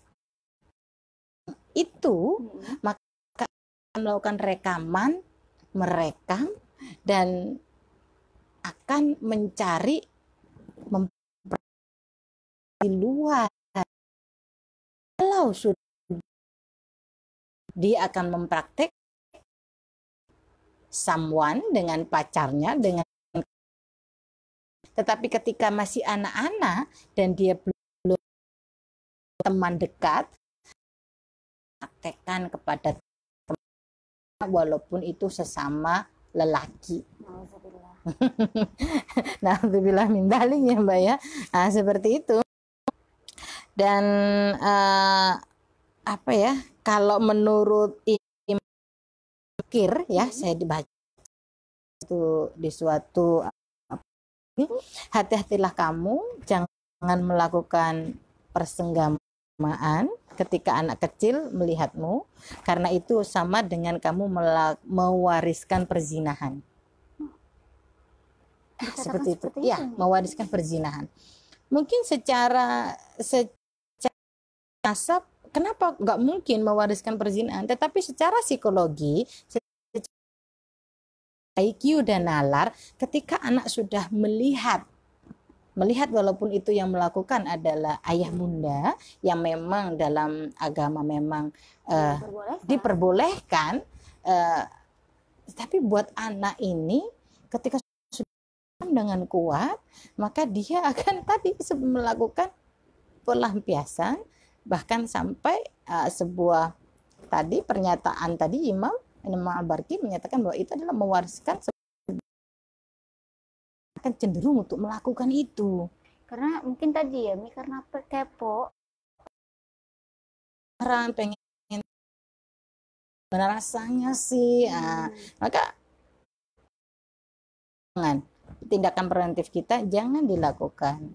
itu, maka melakukan rekaman, merekam, dan akan mencari di luar. Kalau sudah dia akan mempraktek someone dengan pacarnya, tetapi ketika masih anak-anak dan dia belum teman dekat, praktekkan kepada teman walaupun itu sesama lelaki. Alhamdulillah min dzalik ya Mbak ya. Nah, seperti itu. Dan apa ya, kalau menurut fikir ya, saya dibaca itu di suatu hati-hatilah kamu jangan melakukan persenggamaan ketika anak kecil melihatmu, karena itu sama dengan kamu mewariskan perzinahan. Seperti itu ya, mewariskan perzinahan. Mungkin secara nasab kenapa nggak mungkin mewariskan perzinahan, tetapi secara psikologi, IQ dan nalar, ketika anak sudah melihat walaupun itu yang melakukan adalah ayah bunda yang memang dalam agama memang diperbolehkan, tapi buat anak ini ketika sudah dengan kuat, maka dia akan tadi melakukan pelampiasan, bahkan sampai sebuah tadi pernyataan tadi Imam Al-Barqi menyatakan bahwa itu adalah mewariskan, akan cenderung untuk melakukan itu. Karena mungkin tadi ya, karena kepo. Orang pengen benar rasanya sih, maka tindakan preventif kita jangan dilakukan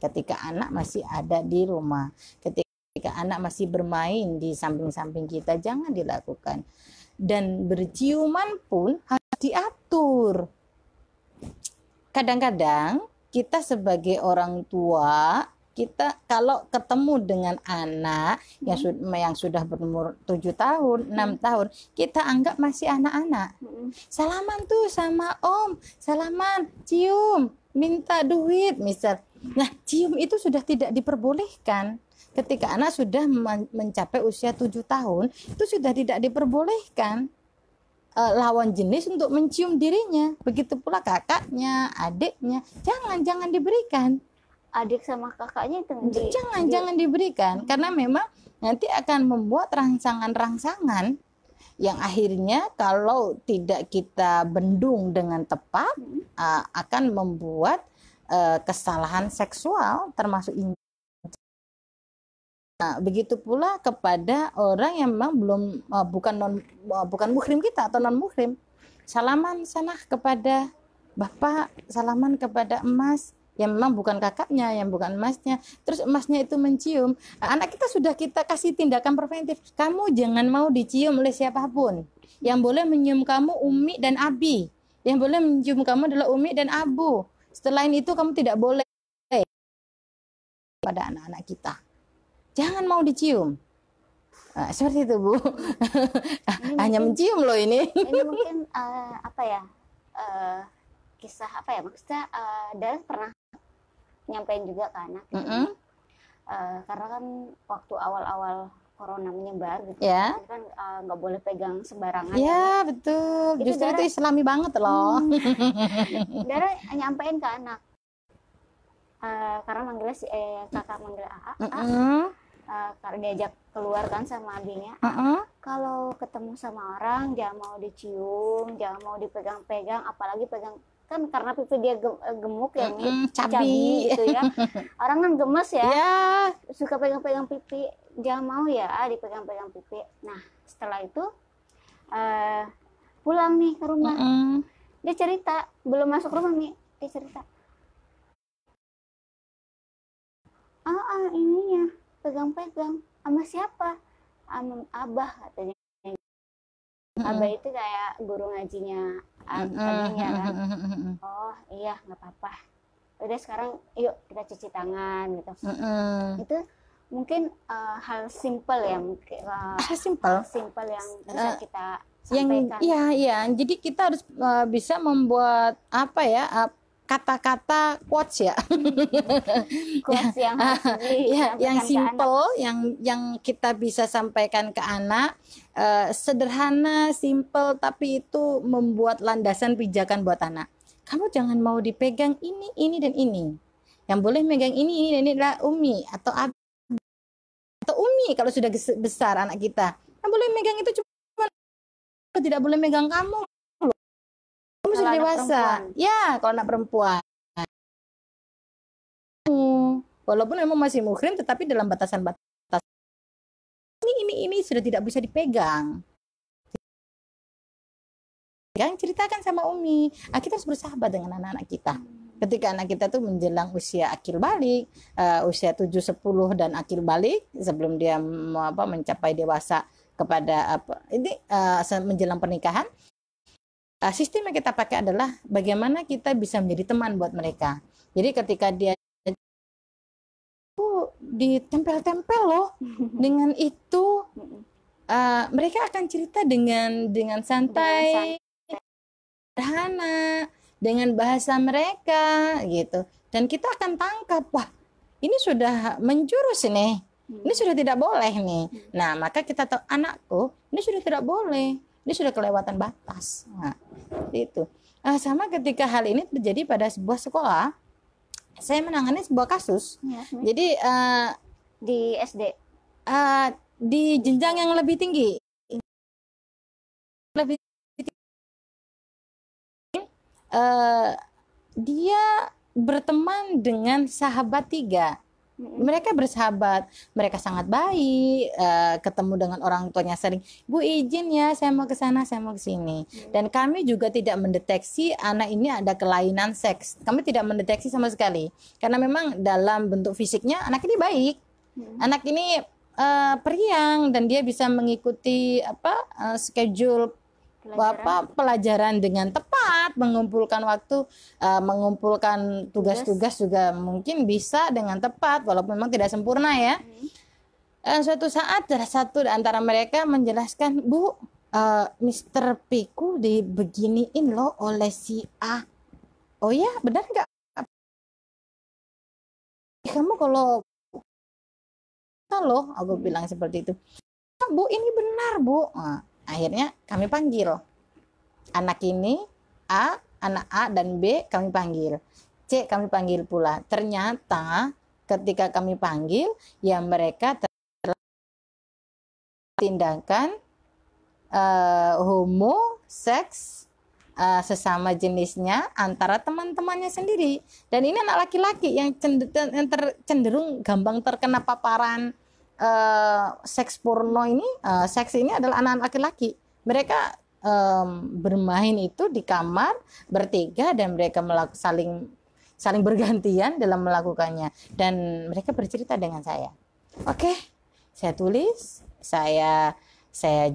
ketika anak masih ada di rumah, ketika anak masih bermain di samping-samping kita, jangan dilakukan. Dan berciuman pun harus diatur. Kadang-kadang kita sebagai orang tua, kita kalau ketemu dengan anak yang sudah berumur 7 tahun, 6 tahun, kita anggap masih anak-anak. Salaman tuh sama om, salaman, cium, minta duit misal. Nah, cium itu sudah tidak diperbolehkan. Ketika anak sudah mencapai usia 7 tahun, itu sudah tidak diperbolehkan lawan jenis untuk mencium dirinya. Begitu pula kakaknya, adiknya, jangan diberikan. Adik sama kakaknya itu jangan diberikan, karena memang nanti akan membuat rangsangan-rangsangan yang akhirnya kalau tidak kita bendung dengan tepat akan membuat kesalahan seksual termasuk ini. Nah, begitu pula kepada orang yang memang bukan muhrim kita atau non muhrim. Salaman sana kepada bapak, salaman kepada emas yang memang bukan kakaknya, yang bukan emasnya. Terus emasnya itu mencium. Anak kita sudah kita kasih tindakan preventif. Kamu jangan mau dicium oleh siapapun. Yang boleh menyium kamu umi dan abi. Yang boleh mencium kamu adalah umi dan abu. Setelah itu kamu tidak boleh pada anak-anak kita. Jangan mau dicium. Seperti itu, Bu. Hanya mencium loh ini. Ini mungkin kisah apa ya, maksudnya Dara pernah nyampein juga ke anak gitu. Karena kan waktu awal-awal corona menyebar gitu, kan nggak boleh pegang sembarangan. Ya, betul. Justru Dara, itu islami banget loh. Dara nyampein ke anak. Karena manggilnya kakak manggil karena diajak keluar kan sama abinya. Kalau ketemu sama orang jangan mau dicium, jangan mau dipegang-pegang, apalagi pegang, kan karena pipi dia gemuk ya, cabi gitu ya. Orang kan gemes ya, suka pegang-pegang pipi, jangan mau ya dipegang-pegang pipi. Nah, setelah itu pulang nih ke rumah, dia cerita, belum masuk rumah nih, dia cerita, ininya pegang-pegang sama siapa, sama abah katanya. Abah itu kayak guru ngajinya abinya kan. Oh iya, nggak apa-apa, udah sekarang yuk kita cuci tangan gitu. Itu mungkin hal simple ya, hal simple yang bisa kita sampaikan. Jadi kita harus bisa membuat apa ya, kata-kata quotes ya, quotes yang simple, yang kita bisa sampaikan ke anak, sederhana, simple, tapi itu membuat landasan pijakan buat anak. Kamu jangan mau dipegang ini dan ini. Yang boleh megang ini dan ini adalah umi atau abi atau umi kalau sudah besar anak kita. Yang boleh megang itu cuma, tidak boleh megang kamu. Kamu sudah dewasa. Ya, kalau anak perempuan. walaupun memang masih muhrim, tetapi dalam batasan-batasan ini sudah tidak bisa dipegang. Ceritakan sama Umi, kita harus bersahabat dengan anak-anak kita. Ketika anak kita tuh menjelang usia akil balik, usia 7, 10 dan akil balik, sebelum dia mencapai dewasa kepada menjelang pernikahan, sistem yang kita pakai adalah bagaimana kita bisa menjadi teman buat mereka. Jadi ketika dia ditempel-tempel loh dengan itu, mereka akan cerita dengan santai, sederhana, dengan bahasa mereka gitu, dan kita akan tangkap, wah ini sudah menjurus ini sudah tidak boleh nih. Nah maka kita tahu, anakku ini sudah tidak boleh, ini sudah kelewatan batas. Nah itu sama ketika hal ini terjadi pada sebuah sekolah, saya menangani sebuah kasus ya. Jadi di SD, di jenjang yang lebih tinggi, dia berteman dengan sahabat 3. Mereka bersahabat, mereka sangat baik, ketemu dengan orang tuanya sering, Bu izin ya saya mau ke sana, saya mau ke sini. Dan kami juga tidak mendeteksi anak ini ada kelainan seks. Kami tidak mendeteksi sama sekali. Karena memang dalam bentuk fisiknya anak ini baik. Anak ini periang dan dia bisa mengikuti schedule pelajaran dengan tepat, mengumpulkan waktu, mengumpulkan tugas-tugas juga mungkin bisa dengan tepat, walaupun memang tidak sempurna ya. Suatu saat ada satu di antara mereka menjelaskan, Bu, Mr. Piku dibeginiin loh oleh si A. Oh ya, benar nggak? Kamu kalau loh, aku bilang seperti itu. Bu, ini benar, Bu. Akhirnya kami panggil anak ini, anak A dan B kami panggil, C kami panggil pula. Ternyata ketika kami panggil, ya mereka tindakan homo, seks, sesama jenisnya antara teman-temannya sendiri. Dan ini anak laki-laki yang cenderung gampang terkena paparan seks porno ini. Seks ini adalah anak-anak laki-laki. Mereka bermain itu di kamar bertiga dan mereka saling bergantian dalam melakukannya, dan mereka bercerita dengan saya. Oke, saya tulis, saya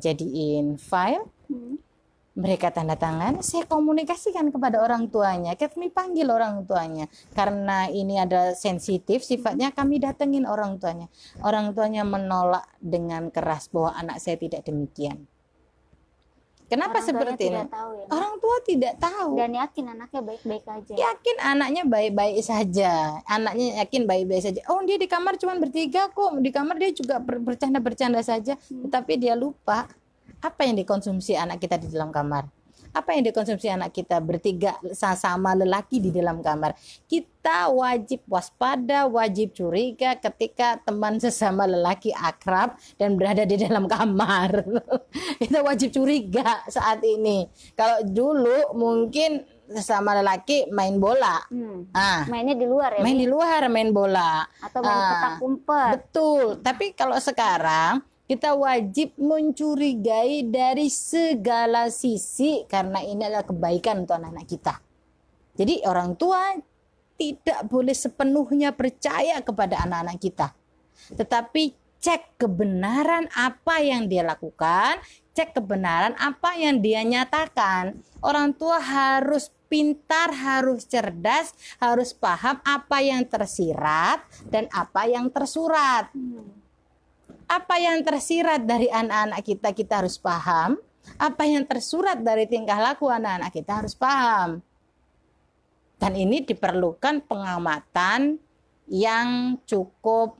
jadiin file, mereka tanda tangan, saya komunikasikan kepada orang tuanya. Kami panggil orang tuanya karena ini ada sensitif sifatnya, kami datengin orang tuanya. Orang tuanya menolak dengan keras bahwa anak saya tidak demikian. Kenapa seperti ini? Tahu, ya? Orang tua tidak tahu. Dan yakin anaknya baik-baik aja. Yakin anaknya baik-baik saja. Anaknya yakin baik-baik saja. Oh, dia di kamar cuma bertiga kok. Di kamar dia juga bercanda-bercanda saja. Tetapi dia lupa apa yang dikonsumsi anak kita di dalam kamar. Apa yang dikonsumsi anak kita bertiga sama lelaki di dalam kamar. Kita wajib waspada, wajib curiga ketika teman sesama lelaki akrab dan berada di dalam kamar. Kita wajib curiga saat ini. Kalau dulu mungkin sesama lelaki main bola. Mainnya di luar ya? Main di luar, main bola. Atau main petak umpet. Betul. Tapi kalau sekarang kita wajib mencurigai dari segala sisi karena ini adalah kebaikan untuk anak-anak kita. Jadi orang tua tidak boleh sepenuhnya percaya kepada anak-anak kita. Tetapi cek kebenaran apa yang dia lakukan, cek kebenaran apa yang dia nyatakan. Orang tua harus pintar, harus cerdas, harus paham apa yang tersirat dan apa yang tersurat. Apa yang tersirat dari anak-anak kita, kita harus paham. Apa yang tersurat dari tingkah laku anak-anak kita harus paham. Dan ini diperlukan pengamatan yang cukup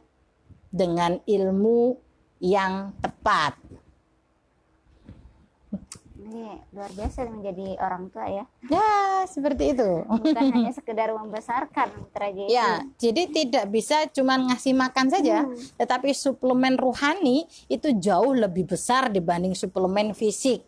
dengan ilmu yang tepat. Ini luar biasa menjadi orang tua ya. Ya, seperti itu. Bukan hanya sekedar membesarkan, Mitra Jesi. Ya, jadi tidak bisa cuma ngasih makan saja, tetapi suplemen rohani itu jauh lebih besar dibanding suplemen fisik.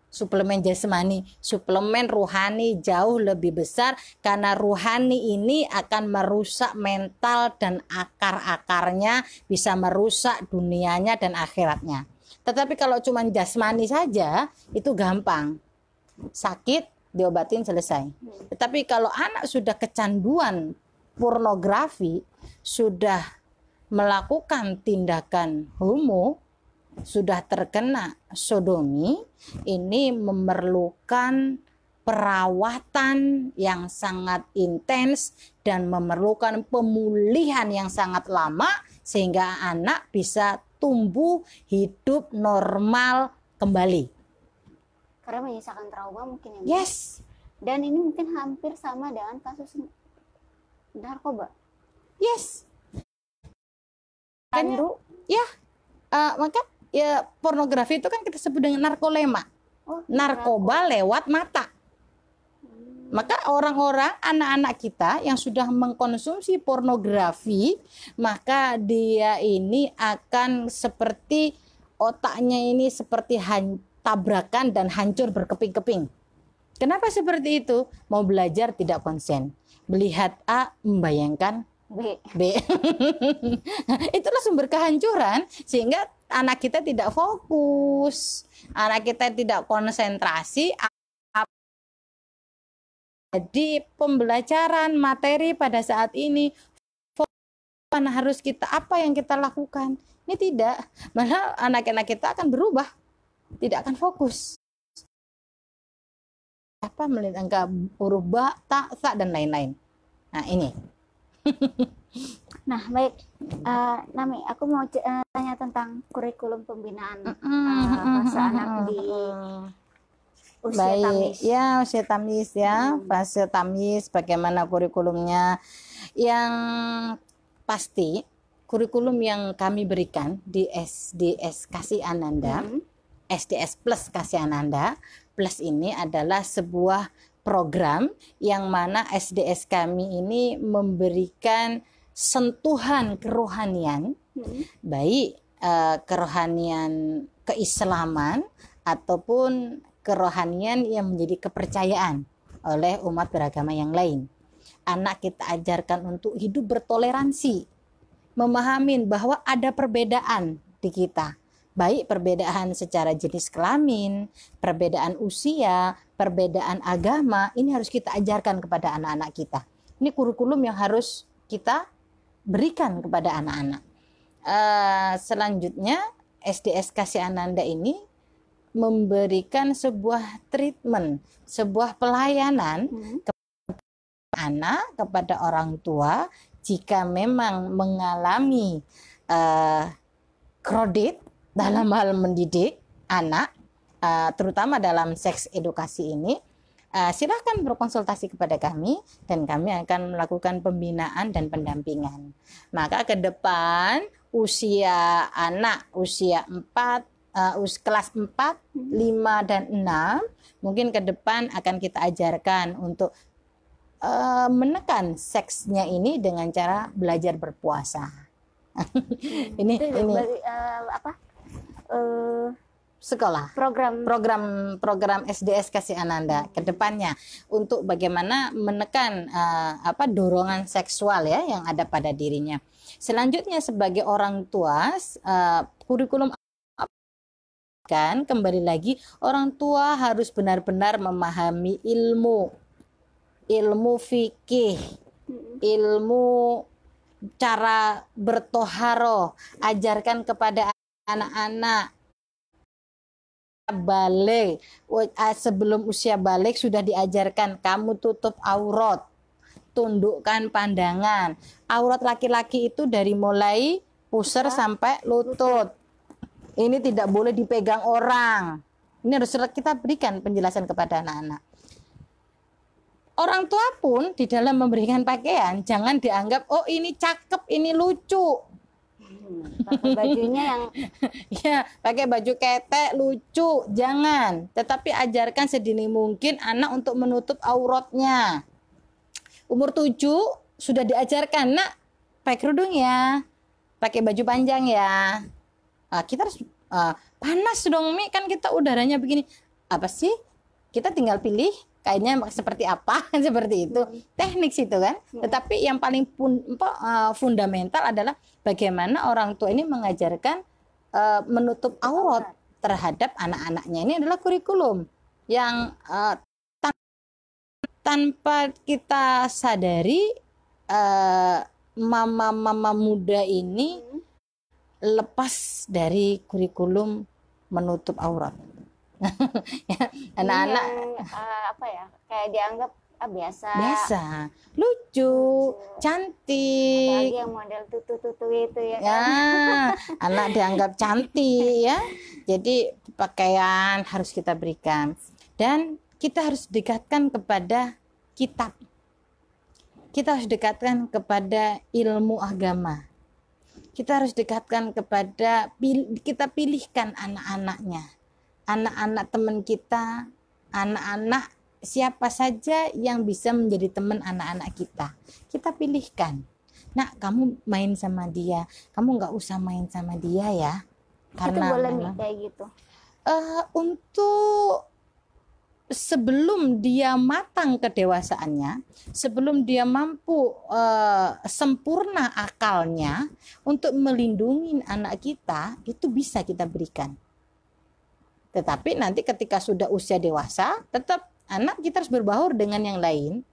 suplemen jasmani. Suplemen ruhani jauh lebih besar, karena ruhani ini akan merusak mental dan akar-akarnya, bisa merusak dunianya dan akhiratnya. Tetapi kalau cuma jasmani saja itu gampang, sakit diobatin selesai. Tetapi kalau anak sudah kecanduan pornografi, sudah melakukan tindakan homo, sudah terkena sodomi, ini memerlukan perawatan yang sangat intens dan memerlukan pemulihan yang sangat lama sehingga anak bisa tumbuh hidup normal kembali. Karena menyisakan trauma mungkin ya. Yes. Dan ini mungkin hampir sama dengan kasus narkoba. Yes. Pandu. Ya. Maka ya pornografi itu kan kita sebut dengan narkolema. Narkoba lewat mata. Maka orang-orang, anak-anak kita yang sudah mengkonsumsi pornografi, maka dia ini akan seperti otaknya ini seperti tabrakan dan hancur berkeping-keping. Kenapa seperti itu? Mau belajar tidak konsen. Melihat A, membayangkan B. Itulah sumber kehancuran, sehingga anak kita tidak fokus, anak kita tidak konsentrasi. Jadi pembelajaran materi pada saat ini mana harus kita, apa yang kita lakukan? Ini tidak, malah anak-anak kita akan berubah, tidak akan fokus. Apa melihat angka huruf ba, ta, sa dan lain-lain. Nah ini. Nah baik, Nami, aku mau tanya tentang kurikulum pembinaan fase anak di usia tamis. Ya usia tamis ya, fase tamis, bagaimana kurikulumnya. Yang pasti kurikulum yang kami berikan di SDS Kasih Ananda, SDS Plus Kasih Ananda Plus ini adalah sebuah program yang mana SDS kami ini memberikan sentuhan kerohanian, baik kerohanian keislaman ataupun kerohanian yang menjadi kepercayaan oleh umat beragama yang lain. Anak kita ajarkan untuk hidup bertoleransi, memahami bahwa ada perbedaan di kita, baik perbedaan secara jenis kelamin, perbedaan usia, perbedaan agama. Ini harus kita ajarkan kepada anak-anak kita. Ini kurikulum yang harus kita berikan kepada anak-anak. Selanjutnya SDS Kasih Ananda ini memberikan sebuah treatment, sebuah pelayanan kepada anak, kepada orang tua jika memang mengalami kredit dalam hal mendidik anak, terutama dalam seks edukasi ini. Silakan berkonsultasi kepada kami dan kami akan melakukan pembinaan dan pendampingan. Maka ke depan usia anak usia 4, kelas 4, 5 dan 6 mungkin ke depan akan kita ajarkan untuk menekan seksnya ini dengan cara belajar berpuasa. ini sekolah program SDS Kasih Ananda ke depannya untuk bagaimana menekan dorongan seksual ya yang ada pada dirinya. Selanjutnya sebagai orang tua, kurikulum kan kembali lagi orang tua harus benar-benar memahami ilmu fikih, ilmu cara bertoharo, ajarkan kepada anak-anak balik, sebelum usia balik sudah diajarkan kamu tutup aurat, tundukkan pandangan. Aurat laki-laki itu dari mulai pusar sampai lutut. Ini tidak boleh dipegang orang. Ini harus kita berikan penjelasan kepada anak-anak. Orang tua pun di dalam memberikan pakaian jangan dianggap oh ini cakep, ini lucu. Pakai bajunya yang ya, pakai baju ketek lucu, jangan. Tetapi ajarkan sedini mungkin anak untuk menutup auratnya. Umur 7 sudah diajarkan, nak, pakai kerudung ya, pakai baju panjang ya. Kita harus panas dong Mi, kan kita udaranya begini. apa sih? Kita tinggal pilih kainnya seperti apa, seperti itu. Teknik itu kan. Tetapi yang paling fundamental adalah bagaimana orang tua ini mengajarkan menutup aurat terhadap anak-anaknya. Ini adalah kurikulum yang tanpa kita sadari mama-mama muda ini lepas dari kurikulum menutup aurat. Anak-anak apa ya, kayak dianggap biasa, lucu, cantik. Apalagi yang model tutu-tutu itu ya kan? Anak dianggap cantik ya. Jadi pakaian harus kita berikan dan kita harus dekatkan kepada kitab. Kita harus dekatkan kepada ilmu agama. Kita harus dekatkan kepada kita pilihkan anak-anaknya. Anak-anak teman kita, anak-anak siapa saja yang bisa menjadi teman anak-anak kita. Kita pilihkan. Nak, kamu main sama dia. Kamu nggak usah main sama dia ya. Karena itu boleh nih kayak gitu. Untuk sebelum dia matang kedewasaannya, sebelum dia mampu sempurna akalnya untuk melindungi anak kita, itu bisa kita berikan. Tetapi nanti ketika sudah usia dewasa, tetap anak kita harus berbaur dengan yang lain.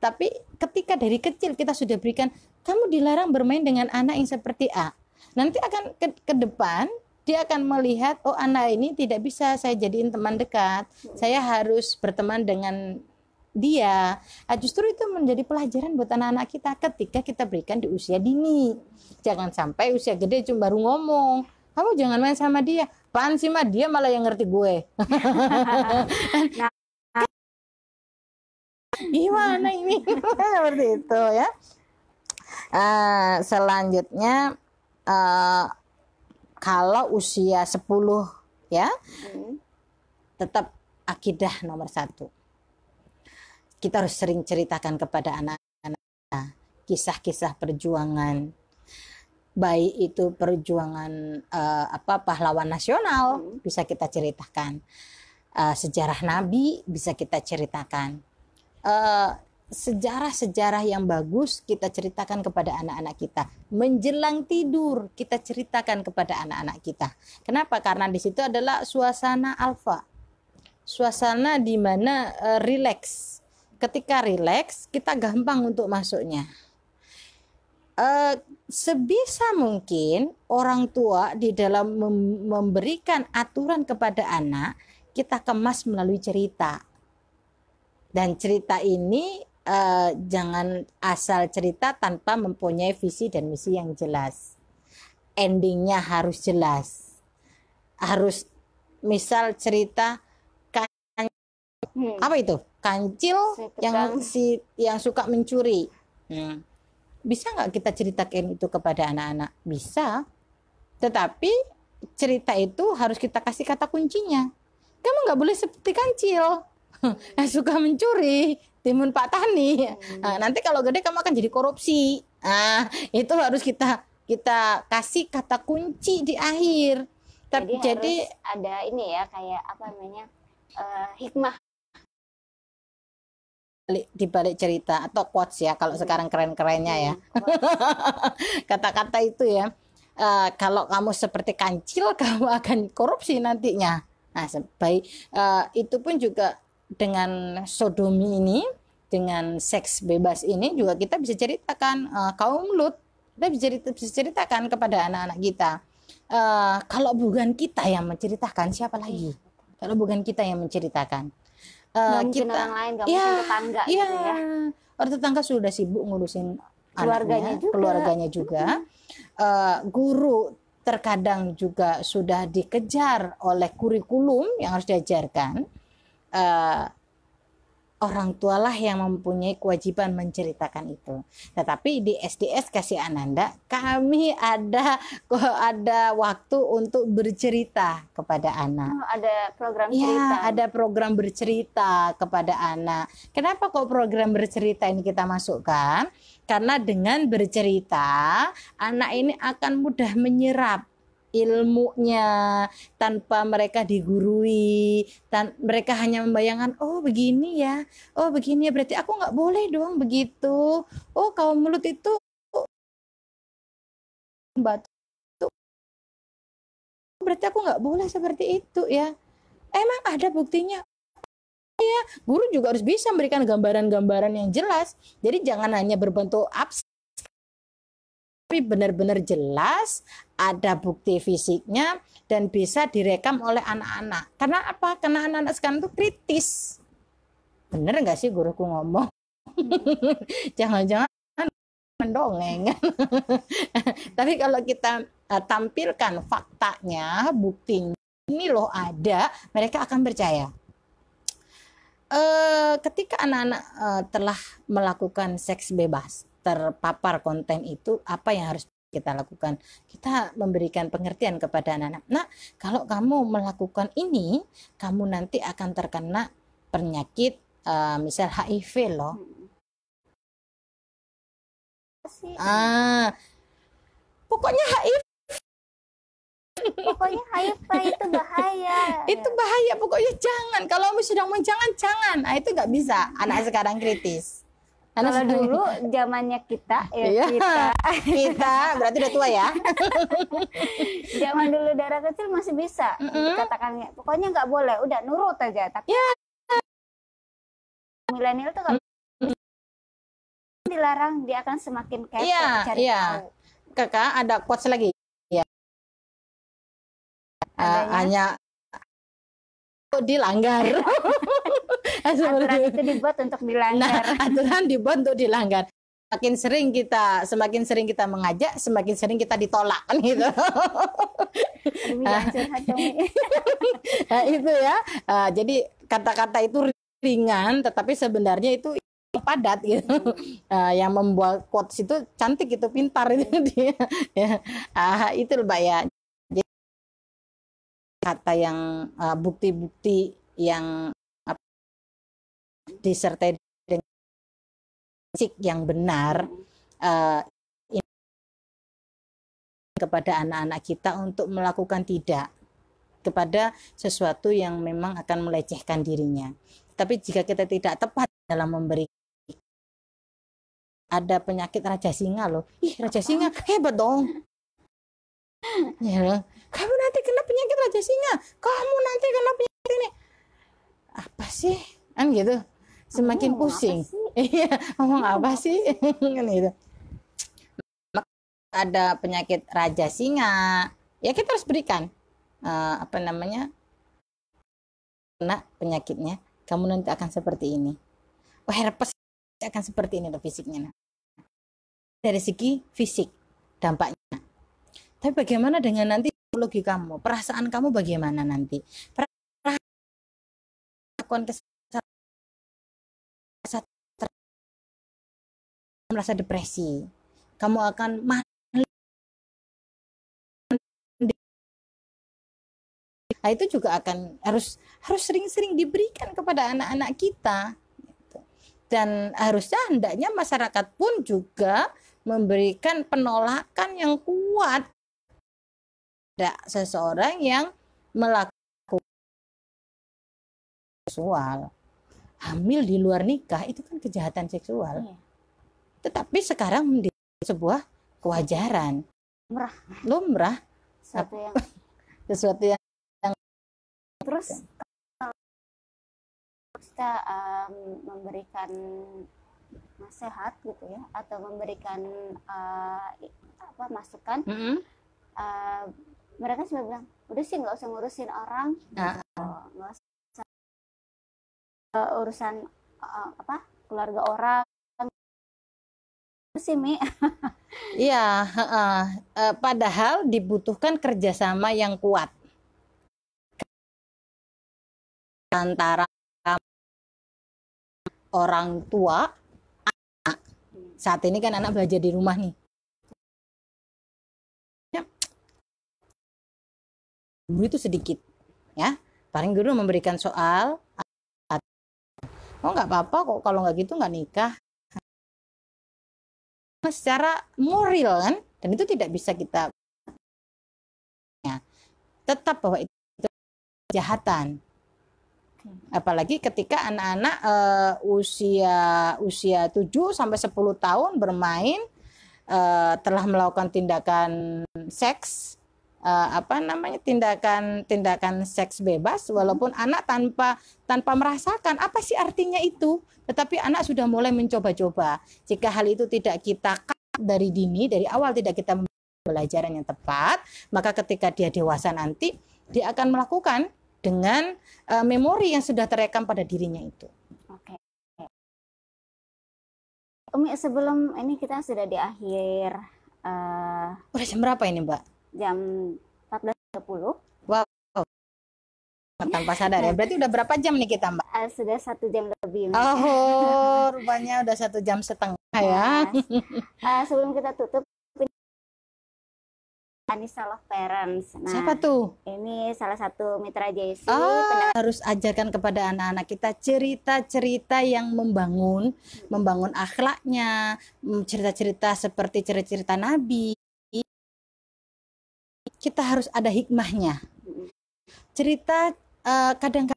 Tapi ketika dari kecil kita sudah berikan, kamu dilarang bermain dengan anak yang seperti A. Nanti akan ke depan, dia akan melihat, oh anak ini tidak bisa saya jadiin teman dekat. Saya harus berteman dengan dia. Justru itu menjadi pelajaran buat anak-anak kita ketika kita berikan di usia dini. Jangan sampai usia gede cuma baru ngomong, kamu jangan main sama dia. Apaan sih mah, dia malah yang ngerti gue. Nah, gimana ini? Seperti itu ya. Selanjutnya kalau usia 10 ya, tetap akidah nomor 1. Kita harus sering ceritakan kepada anak-anak kisah-kisah perjuangan, baik itu perjuangan pahlawan nasional bisa kita ceritakan, sejarah Nabi bisa kita ceritakan, sejarah-sejarah yang bagus kita ceritakan kepada anak-anak kita. Menjelang tidur kita ceritakan kepada anak-anak kita. Kenapa? Karena di situ adalah suasana alfa, suasana di mana rileks. Ketika rileks kita gampang untuk masuknya. Sebisa mungkin orang tua di dalam memberikan aturan kepada anak, kita kemas melalui cerita. Dan cerita ini jangan asal cerita tanpa mempunyai visi dan misi yang jelas. Endingnya harus jelas. Harus misal cerita apa itu? Kancil yang suka mencuri. Bisa nggak kita ceritakan itu kepada anak-anak? Bisa. Tetapi cerita itu harus kita kasih kata kuncinya. Kamu nggak boleh seperti kancil. Suka mencuri, timun Pak Tani. Nanti kalau gede kamu akan jadi korupsi. Itu harus kita kasih kata kunci di akhir. Jadi harus ada ini ya, kayak apa namanya, hikmah di balik cerita atau quotes ya, kalau sekarang keren-kerennya ya. Kata-kata itu ya. Kalau kamu seperti kancil, kamu akan korupsi nantinya. Nah, itu pun juga dengan sodomi ini, dengan seks bebas ini juga kita bisa ceritakan, kaum Lut, kita bisa ceritakan kepada anak-anak kita. Kalau bukan kita yang menceritakan, siapa lagi? Kalau bukan kita yang menceritakan, mungkin orang lain, gak mungkin tetangga gitu ya. Orang tetangga sudah sibuk ngurusin keluarganya juga. Guru terkadang juga sudah dikejar oleh kurikulum yang harus diajarkan. Orang tualah yang mempunyai kewajiban menceritakan itu. Tetapi di SDS Kasih Ananda kami ada waktu untuk bercerita kepada anak. Ada program cerita. Ya, ada program bercerita kepada anak. Kenapa kok program bercerita ini kita masukkan? Karena dengan bercerita anak ini akan mudah menyerap ilmunya, tanpa mereka digurui, mereka hanya membayangkan, oh begini ya, oh begini ya, berarti aku nggak boleh dong begitu. Oh kaum mulut itu batu, berarti aku nggak boleh seperti itu ya. Emang ada buktinya? Ya, guru juga harus bisa memberikan gambaran-gambaran yang jelas. Jadi jangan hanya berbentuk abstrak, tapi benar-benar jelas, ada bukti fisiknya, dan bisa direkam oleh anak-anak. Karena apa? Karena anak-anak sekarang itu kritis. Bener nggak sih guruku ngomong? Jangan-jangan mendongeng. Tapi kalau kita tampilkan faktanya, buktinya, ini loh ada, mereka akan percaya. Ketika anak-anak telah melakukan seks bebas, terpapar konten itu, apa yang harus kita lakukan? Kita memberikan pengertian kepada anak-anak. Nah, kalau kamu melakukan ini, kamu nanti akan terkena penyakit misal HIV loh. Pokoknya HIV. Pokoknya HIV itu bahaya. Itu bahaya, pokoknya jangan. Kalau kamu sedang jangan. Nah, itu nggak bisa. Anak sekarang kritis. Kalau dulu zamannya kita, ya kita berarti udah tua ya. Zaman dulu darah kecil masih bisa dikatakan, pokoknya nggak boleh, udah nurut aja. Tapi milenial tuh kalau dilarang, dia akan semakin kepo, cari tahu. Kakak ada quotes lagi ya. Hanya dilanggar. Aturan itu dibuat untuk dilanggar. Aturan dibuat untuk dilanggar. Semakin sering kita mengajak, semakin sering kita ditolak kan gitu. Nah, itu ya. Jadi kata-kata itu ringan, tetapi sebenarnya itu padat gitu. Yang membuat quotes itu cantik, itu pintar itu dia. Itu Mbak ya. Jadi kata yang bukti-bukti yang disertai dengan fisik yang benar kepada anak-anak kita untuk melakukan tidak kepada sesuatu yang memang akan melecehkan dirinya. Tapi jika kita tidak tepat dalam memberi, ada penyakit raja singa loh. Raja singa hebat dong. Ya, kamu nanti kena penyakit raja singa. Kamu nanti kena penyakit ini. Apa sih? Kan gitu. Semakin pusing. Iya, ngomong apa sih? Kan gitu. Ada penyakit raja singa, ya kita harus berikan kena penyakitnya, kamu nanti akan seperti ini. Herpes akan seperti ini loh fisiknya. Dari segi fisik dampaknya. Tapi bagaimana dengan nanti psikologi kamu, perasaan kamu bagaimana nanti? Merasa depresi, kamu akan nah, itu juga akan harus sering-sering diberikan kepada anak-anak kita. Dan harusnya hendaknya masyarakat pun juga memberikan penolakan yang kuat pada seseorang yang melakukan seksual. Hamil di luar nikah itu kan kejahatan seksual. Tetapi sekarang menjadi sebuah kewajaran, lumrah, sesuatu yang terus kita memberikan nasihat gitu ya, atau memberikan masukan, mereka sudah bilang udah sih nggak usah ngurusin orang, nggak usah urusan keluarga orang sih Mi. Iya, padahal dibutuhkan kerjasama yang kuat antara orang tua, anak. Saat ini kan anak belajar di rumah nih. Guru itu sedikit, ya. Paling guru memberikan soal, oh nggak apa-apa kok kalau nggak gitu nggak nikah. Secara moral kan, dan itu tidak bisa kita tetap bahwa itu kejahatan. Apalagi ketika anak-anak usia 7 sampai 10 tahun bermain, telah melakukan tindakan seks, tindakan seks bebas, walaupun anak tanpa merasakan apa sih artinya itu, tetapi anak sudah mulai mencoba-coba. Jika hal itu tidak kita cut dari dini, dari awal tidak kita pelajaran yang tepat, maka ketika dia dewasa nanti dia akan melakukan dengan memori yang sudah terekam pada dirinya itu. Oke. Umi, sebelum ini kita sudah di akhir. Udah jam berapa ini, Mbak? Jam 14.30. Wow. Tanpa sadar ya. Berarti udah berapa jam nih kita, Mbak? Sudah 1 jam lebih. Oh, rupanya udah 1 jam setengah ya. Sebelum kita tutup, Anissa Love Parents. Nah, siapa tuh? Ini salah satu mitra JC. Harus ajarkan kepada anak-anak kita cerita-cerita yang membangun akhlaknya, cerita-cerita seperti cerita-cerita Nabi. Kita harus ada hikmahnya. Cerita kadang-kadang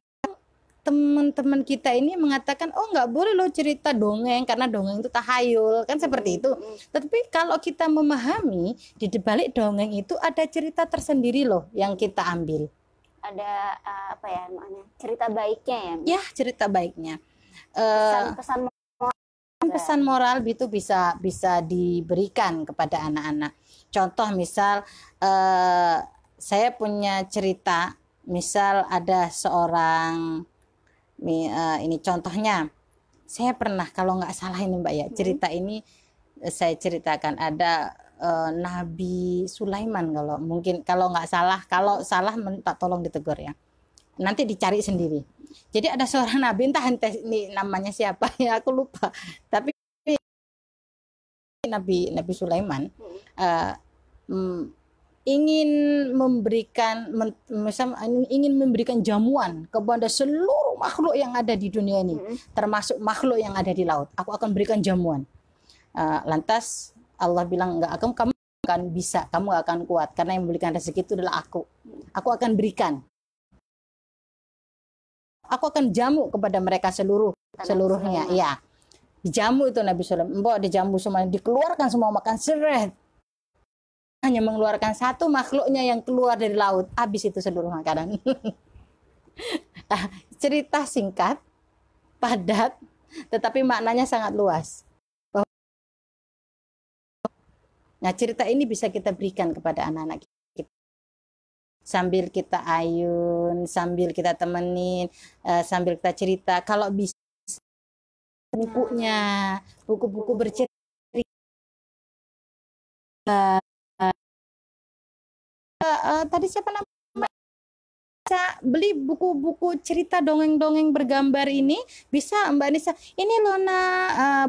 teman-teman kita ini mengatakan, oh nggak boleh loh cerita dongeng karena dongeng itu tahayul, kan seperti itu. Tetapi kalau kita memahami di balik dongeng itu ada cerita tersendiri loh yang kita ambil. Ada cerita baiknya ya? Ya, cerita baiknya. Pesan moral itu bisa diberikan kepada anak-anak. Contoh misal saya punya cerita, misal ada seorang ini contohnya, saya pernah, kalau nggak salah ini Mbak ya, cerita ini saya ceritakan ada Nabi Sulaiman, kalau nggak salah, kalau salah minta tolong ditegur ya, nanti dicari sendiri. Jadi ada seorang nabi, entah ini namanya siapa ya, aku lupa, tapi Nabi Sulaiman ingin memberikan jamuan kepada seluruh makhluk yang ada di dunia ini, termasuk makhluk yang ada di laut. Aku akan berikan jamuan. Lantas Allah bilang, enggak, kamu akan bisa, kamu akan kuat, karena yang memberikan rezeki itu adalah aku. Aku akan berikan. Aku akan jamu kepada mereka seluruhnya. Ya, dijamu itu Nabi Sulaiman. Mbok dijamu semuanya, dikeluarkan semua, makan seret. Hanya mengeluarkan satu makhluknya yang keluar dari laut, habis itu seluruh makanan. Cerita singkat, padat, tetapi maknanya sangat luas. Nah, cerita ini bisa kita berikan kepada anak-anak kita. Sambil kita ayun, sambil kita temenin, sambil kita cerita. Kalau bisa bukunya, buku-buku bercerita. Tadi siapa namanya? Bisa beli buku-buku cerita dongeng-dongeng bergambar ini, bisa Mbak Nisa. Ini loh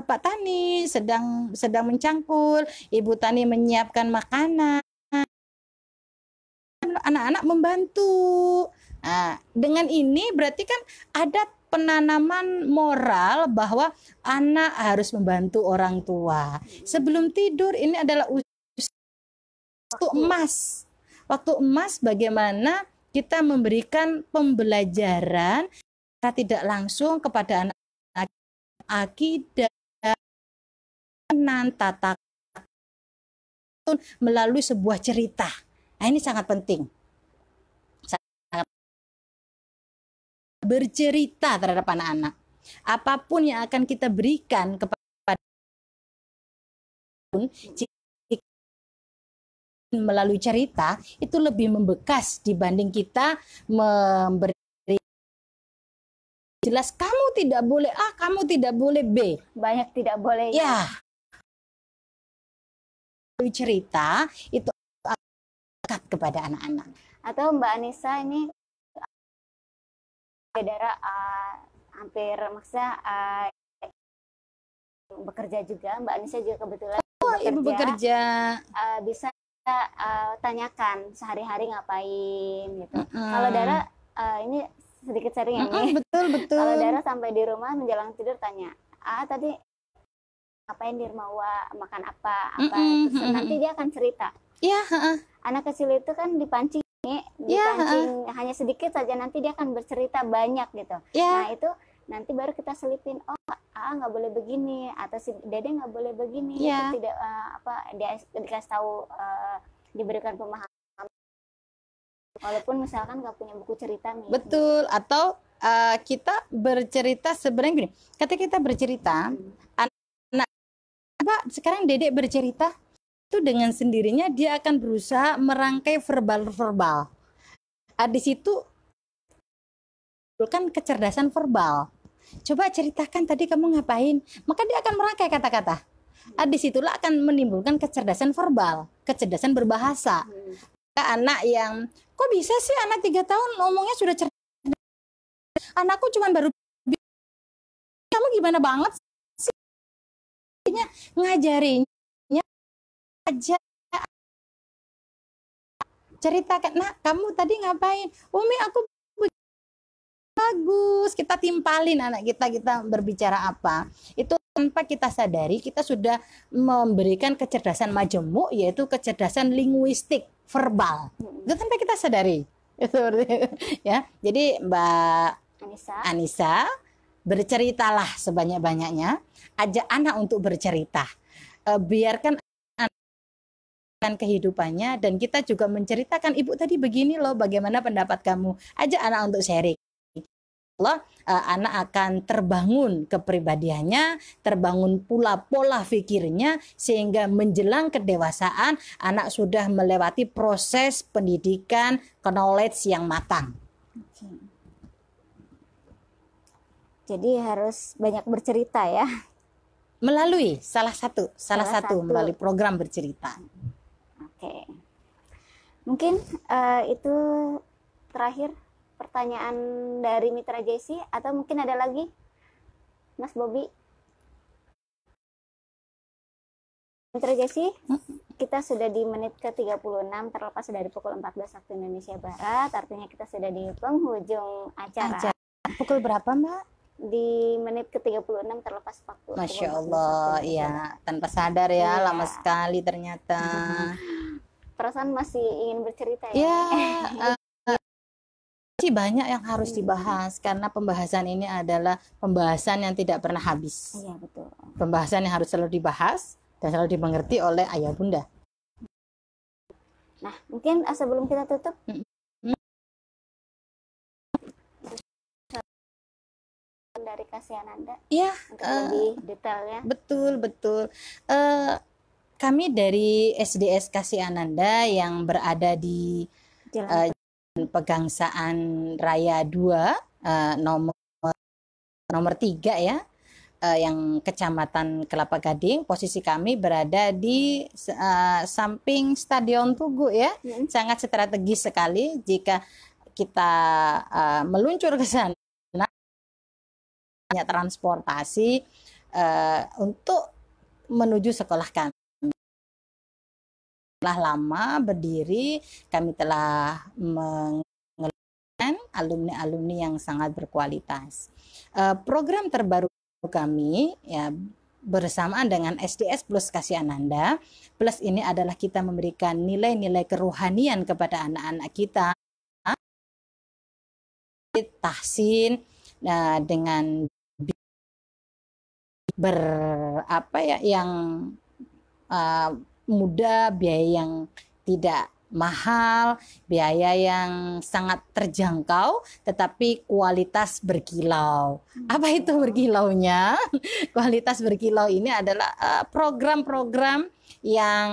Pak Tani sedang mencangkul, Ibu Tani menyiapkan makanan, anak-anak membantu. Nah, dengan ini berarti kan ada penanaman moral bahwa anak harus membantu orang tua. Sebelum tidur, ini adalah waktu emas. Waktu emas bagaimana kita memberikan pembelajaran tidak langsung kepada anak-anak, akidah, tata melalui sebuah cerita. Nah, ini sangat penting. Bercerita terhadap anak-anak. Apapun yang akan kita berikan kepada melalui cerita itu lebih membekas dibanding kita memberi jelas kamu tidak boleh A, kamu tidak boleh B. Banyak tidak boleh. Ya. Melalui cerita itu dekat kepada anak-anak. Atau Mbak Anissa ini saudara hampir bekerja juga. Mbak Anissa juga kebetulan Ibu bekerja. Bisa tanyakan sehari-hari ngapain gitu. Kalau Dara ini sedikit sharing ya nih. Betul. Kalau Dara sampai di rumah menjelang tidur tanya, tadi ngapain di rumah, makan apa. Terus nanti dia akan cerita. Iya. Anak kecil itu kan dipancing Ya, dipancing hanya sedikit saja, nanti dia akan bercerita banyak gitu. ya, Nah itu nanti baru kita selipin, oh nggak boleh begini, atau si Dede nggak boleh begini, itu ya, tidak dia dikasih tahu, diberikan pemahaman, walaupun misalkan nggak punya buku cerita nih. betul. Atau kita bercerita sebenarnya gini, ketika kita bercerita, anak sekarang Dedek bercerita itu dengan sendirinya dia akan berusaha merangkai verbal-verbal. Di situ kan kecerdasan verbal. Coba ceritakan tadi kamu ngapain, maka dia akan merangkai kata-kata. Disitulah akan menimbulkan kecerdasan verbal, kecerdasan berbahasa. Anak yang, kok bisa sih anak 3 tahun ngomongnya sudah cerdas? Anakku cuma baru, kamu gimana banget sih ngajarinya aja. Ceritakan, nak kamu tadi ngapain? Umi aku bagus. Kita timpalin anak kita berbicara apa. Itu tanpa kita sadari kita sudah memberikan kecerdasan majemuk, yaitu kecerdasan linguistik verbal. Itu tanpa kita sadari. Itu ya. Jadi Mbak Anissa, berceritalah sebanyak-banyaknya. Ajak anak untuk bercerita. Biarkan kehidupannya, dan kita juga menceritakan, ibu tadi begini loh, bagaimana pendapat kamu. Ajak anak untuk sharing. Allah, anak akan terbangun kepribadiannya, terbangun pula pola pikirnya, sehingga menjelang kedewasaan anak sudah melewati proses pendidikan knowledge yang matang. Jadi harus banyak bercerita ya. Melalui salah satu melalui program bercerita. Oke. Mungkin itu terakhir pertanyaan dari Mitra Jesi, atau mungkin ada lagi Mas Bobi? Mitra Jesi, kita sudah di menit ke-36, terlepas dari pukul 14 waktu Indonesia Barat, artinya kita sudah di penghujung acara. Pukul berapa, Mbak? Di menit ke-36 terlepas waktu. Masya Allah, iya, tanpa sadar ya, lama sekali ternyata. Perasaan masih ingin bercerita ya? Ya, masih banyak yang harus dibahas, karena pembahasan ini adalah pembahasan yang tidak pernah habis. Iya, betul. Pembahasan yang harus selalu dibahas dan selalu dimengerti oleh ayah bunda. Nah, mungkin sebelum kita tutup, dari Kasih Ananda, ya, untuk lebih detailnya. Betul. Kami dari SDS Kasih Ananda yang berada di Jalan Pegangsaan Raya 2, nomor 3 ya, yang Kecamatan Kelapa Gading. Posisi kami berada di samping Stadion Tugu ya, sangat strategis sekali. Jika kita meluncur ke sana, banyak transportasi untuk menuju sekolah kami. Setelah lama berdiri, kami telah mengeluarkan alumni-alumni yang sangat berkualitas. Program terbaru kami ya bersamaan dengan SDS Plus Kasih Ananda. Plus ini adalah kita memberikan nilai-nilai kerohanian kepada anak-anak kita. Tahsin dengan yang mudah, biaya yang tidak mahal, biaya yang sangat terjangkau, tetapi kualitas berkilau. Apa itu berkilaunya? Kualitas berkilau ini adalah program-program yang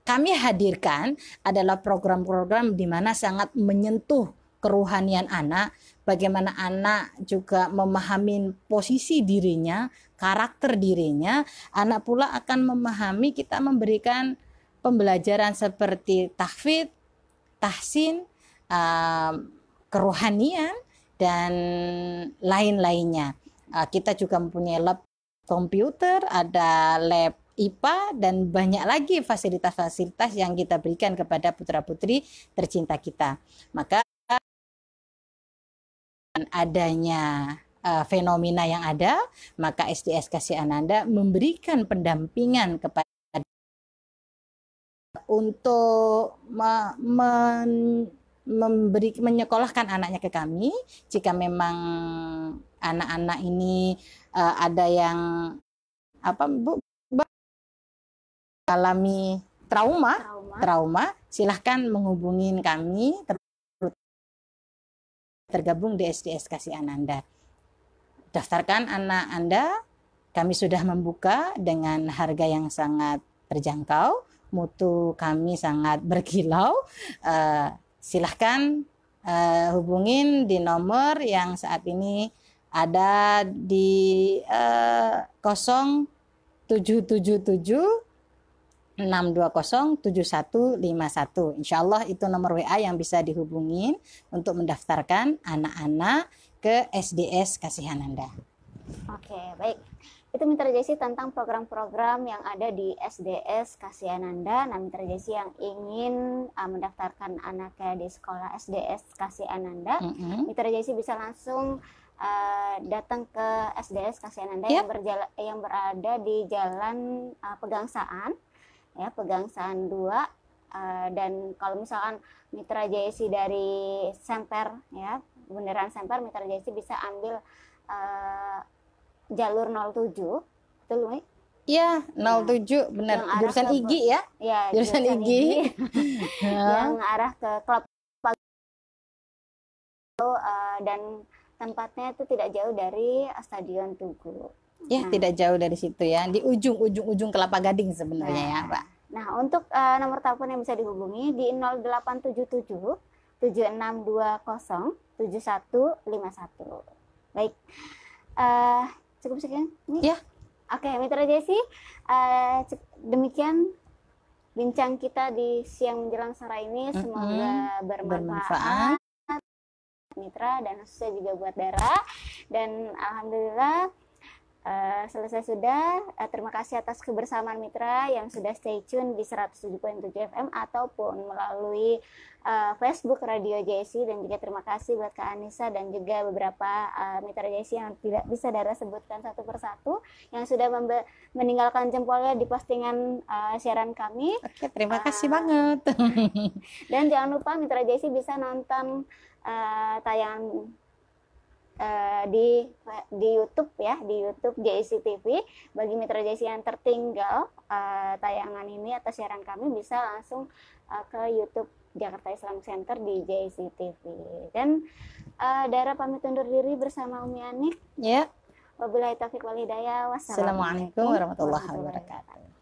kami hadirkan, adalah program-program di mana sangat menyentuh kerohanian anak, bagaimana anak juga memahami posisi dirinya, karakter dirinya. Anak pula akan memahami, kita memberikan pembelajaran seperti tahfidz, tahsin, kerohanian, dan lain-lainnya. Kita juga mempunyai lab komputer, ada lab IPA, dan banyak lagi fasilitas-fasilitas yang kita berikan kepada putra-putri tercinta kita. Maka adanya fenomena yang ada, maka SDS Kasih Ananda memberikan pendampingan kepada untuk menyekolahkan anaknya ke kami. Jika memang anak-anak ini ada yang Bu, alami trauma, silahkan menghubungi kami tergabung di SDS Kasih Ananda. Daftarkan anak Anda, kami sudah membuka dengan harga yang sangat terjangkau, mutu kami sangat berkilau. Silahkan hubungin di nomor yang saat ini ada di 0777 620 7151. Insya Allah itu nomor WA yang bisa dihubungin untuk mendaftarkan anak-anak ke SDS Kasih Ananda. Oke, baik. Itu Mitra Jesi tentang program-program yang ada di SDS Kasih Ananda. Nah, Mitra Jesi yang ingin mendaftarkan anaknya di sekolah SDS Kasih Ananda, Mitra Jesi bisa langsung datang ke SDS Kasih Ananda yang berada di Jalan Pegangsaan, ya, Pegangsaan 2. Dan kalau misalkan Mitra Jesi dari Semper, ya, Bundaran Semper, Mitra Jesi bisa ambil jalur 07, betul Umi? Iya, 07 benar. Jurusan IG ya? Iya, jurusan IG. Yang arah ke Klub dan tempatnya itu tidak jauh dari Stadion Tugu. Ya, tidak jauh dari situ ya. Di ujung Kelapa Gading sebenarnya ya, Pak. Nah, untuk nomor telepon yang bisa dihubungi di 0877 7620 7151. Baik. Cukup sekian? Ya. Oke, Mitra Jesi, demikian bincang kita di siang menjelang sore ini. Semoga bermanfaat. Mitra dan khususnya juga buat Dara. Dan alhamdulillah selesai sudah. Terima kasih atas kebersamaan Mitra yang sudah stay tune di 107.7 FM ataupun melalui Facebook Radio JSI, dan juga terima kasih buat Kak Anissa dan juga beberapa Mitra JSI yang tidak bisa Dara sebutkan satu persatu yang sudah meninggalkan jempolnya di postingan siaran kami. Oke, terima kasih banget. Dan jangan lupa Mitra JSI bisa nonton tayangan di YouTube ya, di YouTube JSI TV. Bagi Mitra JSI yang tertinggal tayangan ini atau siaran kami bisa langsung ke YouTube Jakarta Islamic Center di JSI TV. Dan Dara pamit undur diri bersama Umi Anik. Ya. Wabillahi taufiq wal hidayah. Wassalamualaikum warahmatullahi wabarakatuh.